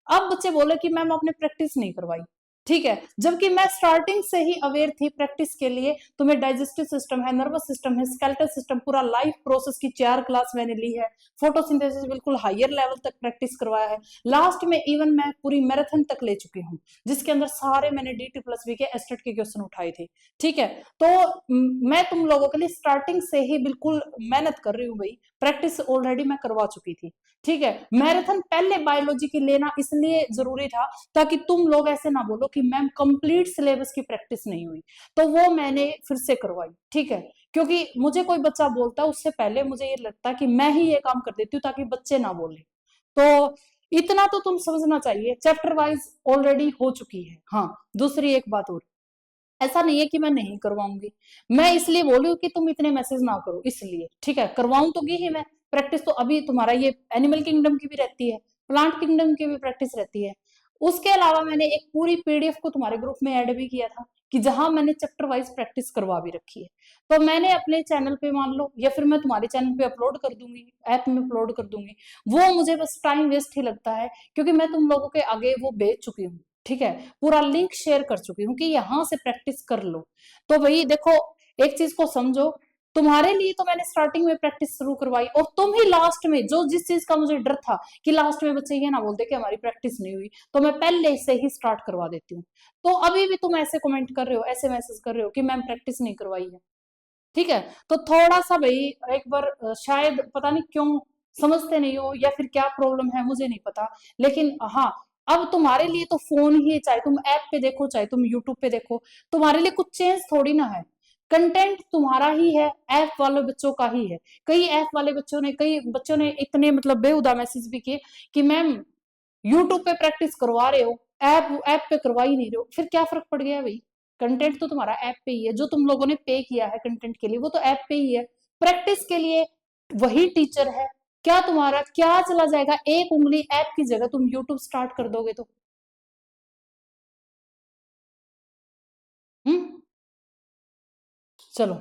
अब बच्चे बोले कि मैम आपने प्रैक्टिस नहीं करवाई। ठीक है, जबकि मैं स्टार्टिंग से ही अवेयर थी प्रैक्टिस के लिए। तुम्हें डाइजेस्टिव सिस्टम है, नर्वस सिस्टम है, स्केलेटल सिस्टम, पूरा लाइफ प्रोसेस की 4 क्लास मैंने ली है। फोटोसिंथेसिस बिल्कुल हायर लेवल तक प्रैक्टिस करवाया है। लास्ट में इवन मैं पूरी मैराथन तक ले चुकी हूँ, जिसके अंदर सारे मैंने DT प्लस बी के एस्टेट के क्वेश्चन उठाए थे। ठीक है, तो मैं तुम लोगों के लिए स्टार्टिंग से ही बिल्कुल मेहनत कर रही हूँ भाई, प्रैक्टिस ऑलरेडी मैं करवा चुकी थी। ठीक है, मैराथन पहले बायोलॉजी की लेना इसलिए जरूरी था ताकि तुम लोग ऐसे ना बोलो कि मैम कंप्लीट सिलेबस की प्रैक्टिस नहीं हुई, तो वो मैंने फिर से करवाई। ठीक है, क्योंकि मुझे कोई बच्चा बोलता है उससे पहले मुझे ये लगता है कि मैं ही ये काम कर देती हूँ ताकि बच्चे ना बोले। तो इतना तो तुम समझना चाहिए, चैप्टर वाइज ऑलरेडी हो चुकी है। हाँ, दूसरी एक बात और, ऐसा नहीं है कि मैं नहीं करवाऊंगी, मैं इसलिए बोली हूँ कि तुम इतने मैसेज ना करो इसलिए। ठीक है, करवाऊं तो ही मैं प्रैक्टिस, तो अभी तुम्हारा ये एनिमल किंगडम की भी रहती है, प्लांट किंगडम की भी प्रैक्टिस रहती है। उसके अलावा मैंने एक पूरी PDF को तुम्हारे ग्रुप में ऐड भी किया था कि जहां मैंने चैप्टर वाइज प्रैक्टिस करवा भी रखी है। तो मैंने अपने चैनल पे मान लो, या फिर मैं तुम्हारे चैनल पे अपलोड कर दूंगी, ऐप में अपलोड कर दूंगी। वो मुझे बस टाइम वेस्ट ही लगता है, क्योंकि मैं तुम लोगों के आगे वो भेज चुकी हूँ। ठीक है, पूरा लिंक शेयर कर चुकी हूँ कि यहाँ से प्रैक्टिस कर लो। तो भाई देखो, एक चीज को समझो, तुम्हारे लिए तो मैंने स्टार्टिंग में प्रैक्टिस शुरू करवाई, और तुम ही लास्ट में, जो जिस चीज का मुझे डर था कि लास्ट में बच्चे ये ना बोलते कि हमारी प्रैक्टिस नहीं हुई, तो मैं पहले से ही स्टार्ट करवा देती हूँ। तो अभी भी तुम ऐसे कमेंट कर रहे हो, ऐसे मैसेज कर रहे हो कि मैम प्रैक्टिस नहीं करवाई है। ठीक है, तो थोड़ा सा भाई एक बार शायद पता नहीं क्यों समझते नहीं हो, या फिर क्या प्रॉब्लम है मुझे नहीं पता, लेकिन हाँ, अब तुम्हारे लिए तो फोन ही, चाहे तुम ऐप पे देखो चाहे तुम यूट्यूब पे देखो, तुम्हारे लिए कुछ चेंज थोड़ी ना है। कंटेंट तुम्हारा ही है, ऐप वाले बच्चों का ही है। कई बच्चों ने इतने मतलब बेहुदा मैसेज भी किए कि मैम यूट्यूब पे प्रैक्टिस करवा रहे हो, ऐप ऐप पे करवा ही नहीं रहे हो, फिर क्या फर्क पड़ गया भाई? कंटेंट तो तुम्हारा ऐप पे ही है, जो तुम लोगों ने पे किया है कंटेंट के लिए वो तो ऐप पे ही है। प्रैक्टिस के लिए वही टीचर है। क्या तुम्हारा क्या चला जाएगा, एक उंगली ऐप की जगह तुम यूट्यूब स्टार्ट कर दोगे तो? हम्म, चलो,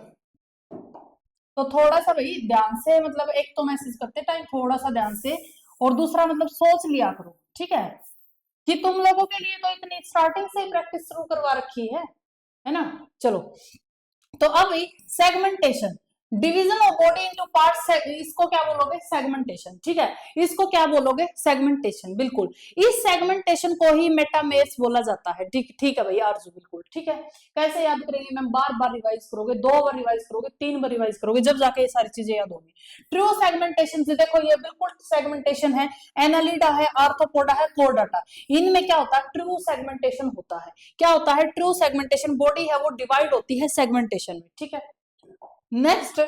तो थोड़ा सा भाई ध्यान से, मतलब एक तो मैसेज करते टाइम थोड़ा सा ध्यान से, और दूसरा मतलब सोच लिया करो। ठीक है, कि तुम लोगों के लिए तो इतनी स्टार्टिंग से ही प्रैक्टिस शुरू करवा रखी है ना। चलो, तो अब segmentation, division of body into parts, इसको क्या बोलोगे? सेगमेंटेशन। ठीक है, इसको क्या बोलोगे? सेगमेंटेशन। बिल्कुल, इस सेगमेंटेशन को ही मेटामेर्स बोला जाता है। ठीक ठीक है भाई आरजू, बिल्कुल ठीक है। कैसे याद करेंगे मैम? बार बार रिवाइज करोगे, 2 बार रिवाइज करोगे, 3 बार रिवाइज करोगे, जब जाके ये सारी चीजें याद होंगी। ट्रू सेगमेंटेशन से देखो, ये बिल्कुल सेगमेंटेशन है। एनालिडा है, आर्थ्रोपोडा है, कोर्डाटा, इनमें क्या होता है? ट्रू सेगमेंटेशन होता है। क्या होता है ट्रू सेगमेंटेशन? बॉडी है वो डिवाइड होती है सेगमेंटेशन में। ठीक है, नेक्स्ट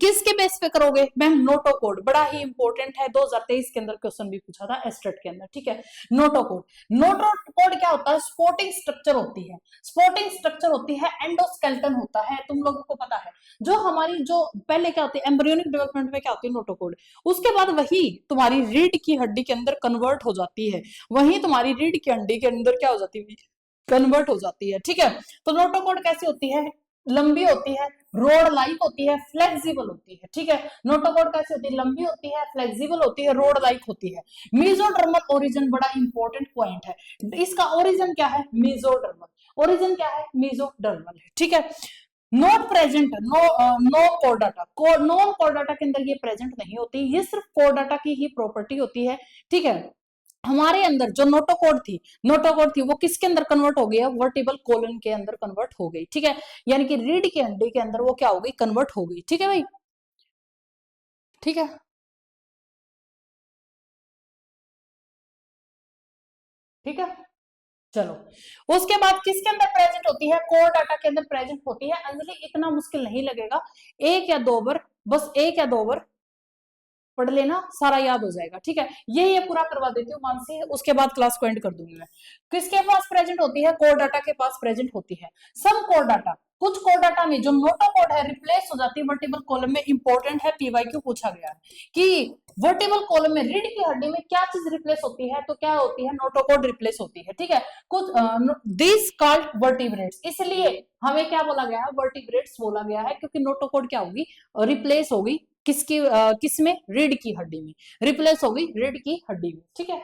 किसके बेस पे करोगे मैम? नोटोकोड, बड़ा ही इंपॉर्टेंट है, 2023 के अंदर क्वेश्चन भी पूछा था एस्टेट के अंदर। ठीक है, नोटोकोड। नोटोकोड क्या होता है? स्पोर्टिंग स्ट्रक्चर होती है। स्पोर्टिंग स्ट्रक्चर होती है, एंडोस्केलेटन होता है, तुम लोगों को पता है। जो हमारी जो पहले क्या होती है एम्ब्रियोनिक डेवलपमेंट में, क्या होती है? नोटोकोड। उसके बाद वही तुम्हारी रीढ़ की हड्डी के अंदर कन्वर्ट हो जाती है, वही तुम्हारी रीढ़ की हड्डी के अंदर क्या हो जाती है? कन्वर्ट हो जाती है। ठीक है, तो नोटोकोड कैसी होती है? लंबी होती है, रोड लाइक होती है, फ्लेक्सिबल होती है। ठीक है, नोटोकोड कैसी होती है? लंबी होती है, फ्लेक्सिबल होती है, रोड लाइक होती है। मीजोडर्मल ओरिजिन, बड़ा इंपॉर्टेंट पॉइंट है, इसका ओरिजिन क्या है? मीजोडर्मल। ओरिजिन क्या है? मीजोडर्मल है। ठीक है, नॉट प्रेजेंट, नो कोर्डाटा, नॉन कोर्डाटा के अंदर ये प्रेजेंट नहीं होती, ये सिर्फ कोर्डाटा की ही प्रॉपर्टी होती है। ठीक है, हमारे अंदर जो नोटोकोड थी वो किसके अंदर कन्वर्ट हो गया? वर्टिबल कोलन के अंदर कन्वर्ट हो गई। ठीक है, यानी कि रीढ़ की हड्डी के अंदर वो क्या हो गई? कन्वर्ट हो गई। ठीक है भाई, ठीक है, ठीक है, चलो। उसके बाद किसके अंदर प्रेजेंट होती है? कोर डाटा के अंदर प्रेजेंट होती है। अंजलि इतना मुश्किल नहीं लगेगा, एक या दो बार, बस एक या दो बार पढ़ लेना, सारा याद हो जाएगा। ठीक है, ये पूरा करवा देती हूँ मानसी, उसके बाद क्लास को एंड कर दूंगी मैं। किसके पास प्रेजेंट होती है? कोर डाटा के पास प्रेजेंट होती है। सम कोर डाटा, कुछ कोर डाटा में जो नोटो कोड है रिप्लेस हो जाती है वर्टिबल कॉलम में। इंपॉर्टेंट है, PYQ पूछा गया है कि वर्टिबल कॉलम में रीढ़ की हड्डी में क्या चीज रिप्लेस होती है? तो क्या होती है? नोटोकोड रिप्लेस होती है। ठीक है, कुछ दिस कॉल्ड वर्टिब्रेट्स, इसलिए हमें क्या बोला गया है? वर्टिब्रेट्स बोला गया है, क्योंकि नोटोकोड क्या होगी? रिप्लेस होगी किसकी किसमें? रीढ़ की हड्डी में, रिप्लेस होगी रीढ़ की हड्डी में। ठीक है,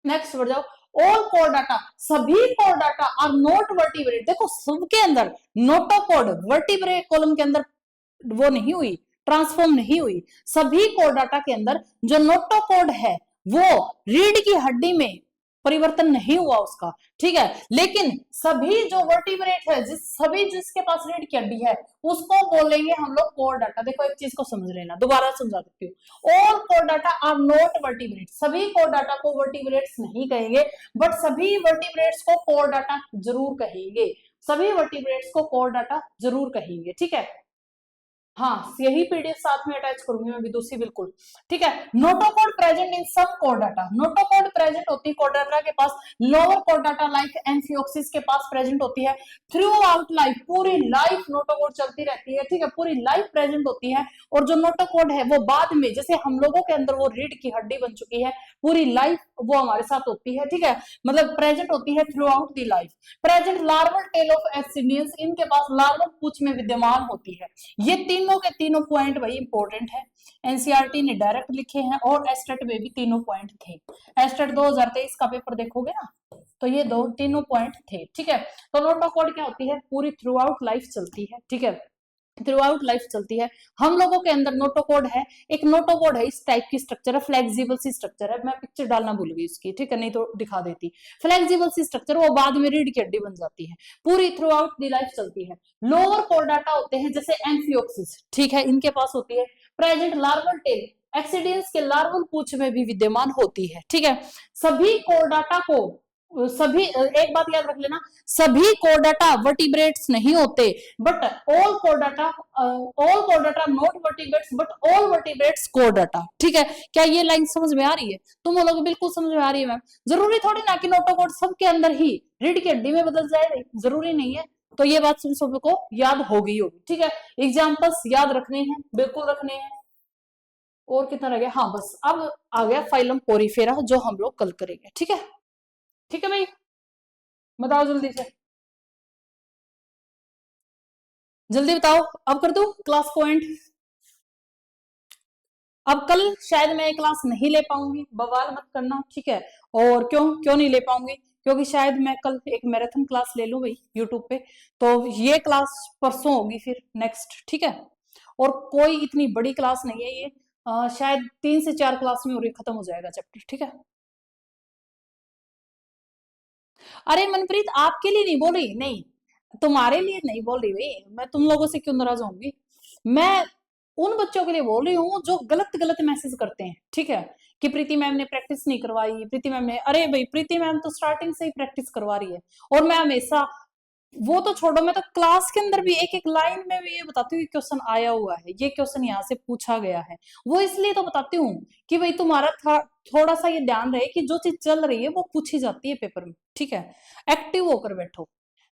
नेक्स्ट बढ़ जाओ। ऑल कोर डाटा, सभी chordata are not vertebrate. देखो सबके अंदर नोटोकोड वर्टिब्रेट कॉलम के अंदर वो नहीं हुई, ट्रांसफॉर्म नहीं हुई। सभी कोर डाटा के अंदर जो नोटोकोड है वो रीढ़ की हड्डी में परिवर्तन नहीं हुआ उसका, ठीक है। लेकिन सभी जो वर्टिब्रेट है, सभी जिसके पास रीढ़ की हड्डी है उसको बोलेंगे हम लोग कोर डाटा। देखो एक चीज को समझ लेना, दोबारा समझा देती हूँ। All chordata are not vertebrate, सभी कोर डाटा को वर्टिब्रेट्स नहीं कहेंगे, बट सभी वर्टिब्रेट्स को कोर डाटा जरूर कहेंगे, सभी वर्टिब्रेट्स को कोर डाटा जरूर कहेंगे, ठीक है। हाँ, यही पीडीएफ साथ में अटैच करूंगी मैं विदुषी, बिल्कुल, ठीक है। नोटोकोड प्रेजेंट इन सब कोर डाटा, नोटोकोड प्रेजेंट होती है कोर डाटा के पास, lower Chordata like amphioxus के पास प्रेजेंट होती है। थ्रू आउट लाइफ, पूरी लाइफ नोटोकोड चलती रहती है, ठीक है, पूरी लाइफ प्रेजेंट होती है। और जो नोटोकोड है वो बाद में, जैसे हम लोगों के अंदर वो रीढ़ की हड्डी बन चुकी है, पूरी लाइफ वो हमारे साथ होती है, ठीक है, मतलब प्रेजेंट होती है throughout the life. Present larval tail of ascidians, इनके पास लार्वल पूंछ में विद्यमान होती है। ये तीनों के तीनों पॉइंट भाई इंपॉर्टेंट है, एनसीईआरटी ने डायरेक्ट लिखे हैं और एस्टेट में भी तीनों पॉइंट थे। एस्टेट 2023 का पेपर देखोगे ना तो ये दो तीनों पॉइंट थे, ठीक है। तो नोटोकोड क्या होती है, पूरी थ्रू आउट लाइफ चलती है, ठीक है, थ्रू आउट लाइफ चलती है। हम लोगों के अंदर नोटोकोड है, एक नोटोकोड है इस टाइप की स्ट्रक्चर है, फ्लेक्सिबल सी स्ट्रक्चर है, मैं पिक्चर डालना भूल गई उसकी, ठीक है, नहीं तो दिखा देती। फ्लेक्सिबल सी स्ट्रक्चर, वो बाद में रीढ़ की हड्डी बन जाती है, पूरी थ्रू आउट दी लाइफ चलती है। लोअर कोर डाटा होते हैं जैसे एम्फियोक्सिस, ठीक है, इनके पास होती है प्रेजेंट लार्वल टेल, एक्सीडियंस के लार्वल पूंछ में भी विद्यमान होती है, ठीक है। सभी कोर डाटा को, सभी, एक बात याद रख लेना, सभी कोर डाटा वर्टिब्रेट्स नहीं होते, but all core data, all core data not vertebrates but all vertebrates core data, ठीक है। क्या ये लाइन समझ में आ रही है तुम लोग? बिल्कुल समझ में आ रही है मैम। जरूरी थोड़ी ना कि नोटोकोड सबके अंदर ही रीढ़ की हड्डी में बदल जाए, जरूरी नहीं है। तो ये बात तुम सबको याद होगी होगी, ठीक है। एग्जाम्पल्स याद रखने हैं, बिल्कुल रखने हैं। और कितना रह गया, हाँ बस अब आ गया फाइलम पोरीफेरा जो हम लोग कल करेंगे, ठीक है, ठीक है भाई, बताओ जल्दी से, जल्दी बताओ, अब कर दो क्लास को एंड। अब कल शायद मैं क्लास नहीं ले पाऊंगी, बवाल मत करना, ठीक है। और क्यों क्यों नहीं ले पाऊंगी, क्योंकि शायद मैं कल एक मैराथन क्लास ले लूं भाई यूट्यूब पे, तो ये क्लास परसों होगी फिर नेक्स्ट, ठीक है। और कोई इतनी बड़ी क्लास नहीं है ये, शायद 3 से 4 क्लास में और खत्म हो जाएगा चैप्टर, ठीक है। अरे मनप्रीत आपके लिए नहीं बोल रही, नहीं तुम्हारे लिए नहीं बोल रही भाई, मैं तुम लोगों से क्यों नाराज होंगी, मैं उन बच्चों के लिए बोल रही हूँ जो गलत गलत मैसेज करते हैं, ठीक है, कि प्रीति मैम ने प्रैक्टिस नहीं करवाई, प्रीति मैम ने, अरे भाई प्रीति मैम तो स्टार्टिंग से ही प्रैक्टिस करवा रही है, और मैं हमेशा, वो तो छोड़ो, मैं तो क्लास के अंदर भी एक एक लाइन में भी ये बताती हूँ कि क्वेश्चन आया हुआ है, ये क्वेश्चन यहाँ से पूछा गया है, वो इसलिए तो बताती हूँ कि भाई तुम्हारा थोड़ा सा ये ध्यान रहे कि जो चीज चल रही है वो पूछी जाती है पेपर में, ठीक है, एक्टिव होकर बैठो।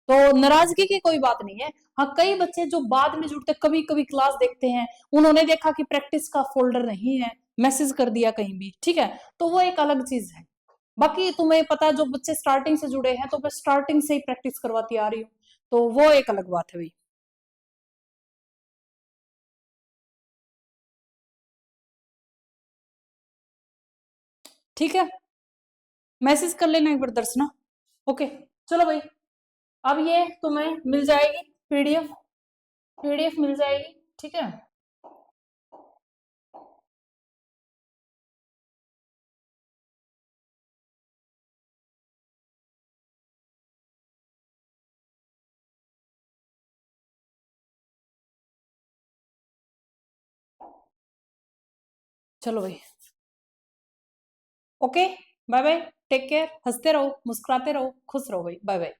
तो नाराजगी की कोई बात नहीं है। हाँ, कई बच्चे जो बाद में जुड़ते, कभी कभी क्लास देखते हैं, उन्होंने देखा कि प्रैक्टिस का फोल्डर नहीं है, मैसेज कर दिया कहीं भी, ठीक है, तो वो एक अलग चीज है। बाकी तुम्हें पता है जो बच्चे स्टार्टिंग से जुड़े हैं तो मैं स्टार्टिंग से ही प्रैक्टिस करवाती आ रही हूँ, तो वो एक अलग बात है भाई, ठीक है। मैसेज कर लेना एक बार दर्शना, ओके। चलो भाई, अब ये तुम्हें मिल जाएगी पीडीएफ, पीडीएफ मिल जाएगी, ठीक है। चलो भाई, okay, bye bye, take care, हंसते रहो, मुस्कुराते रहो, खुश रहो भाई, बाय बाय।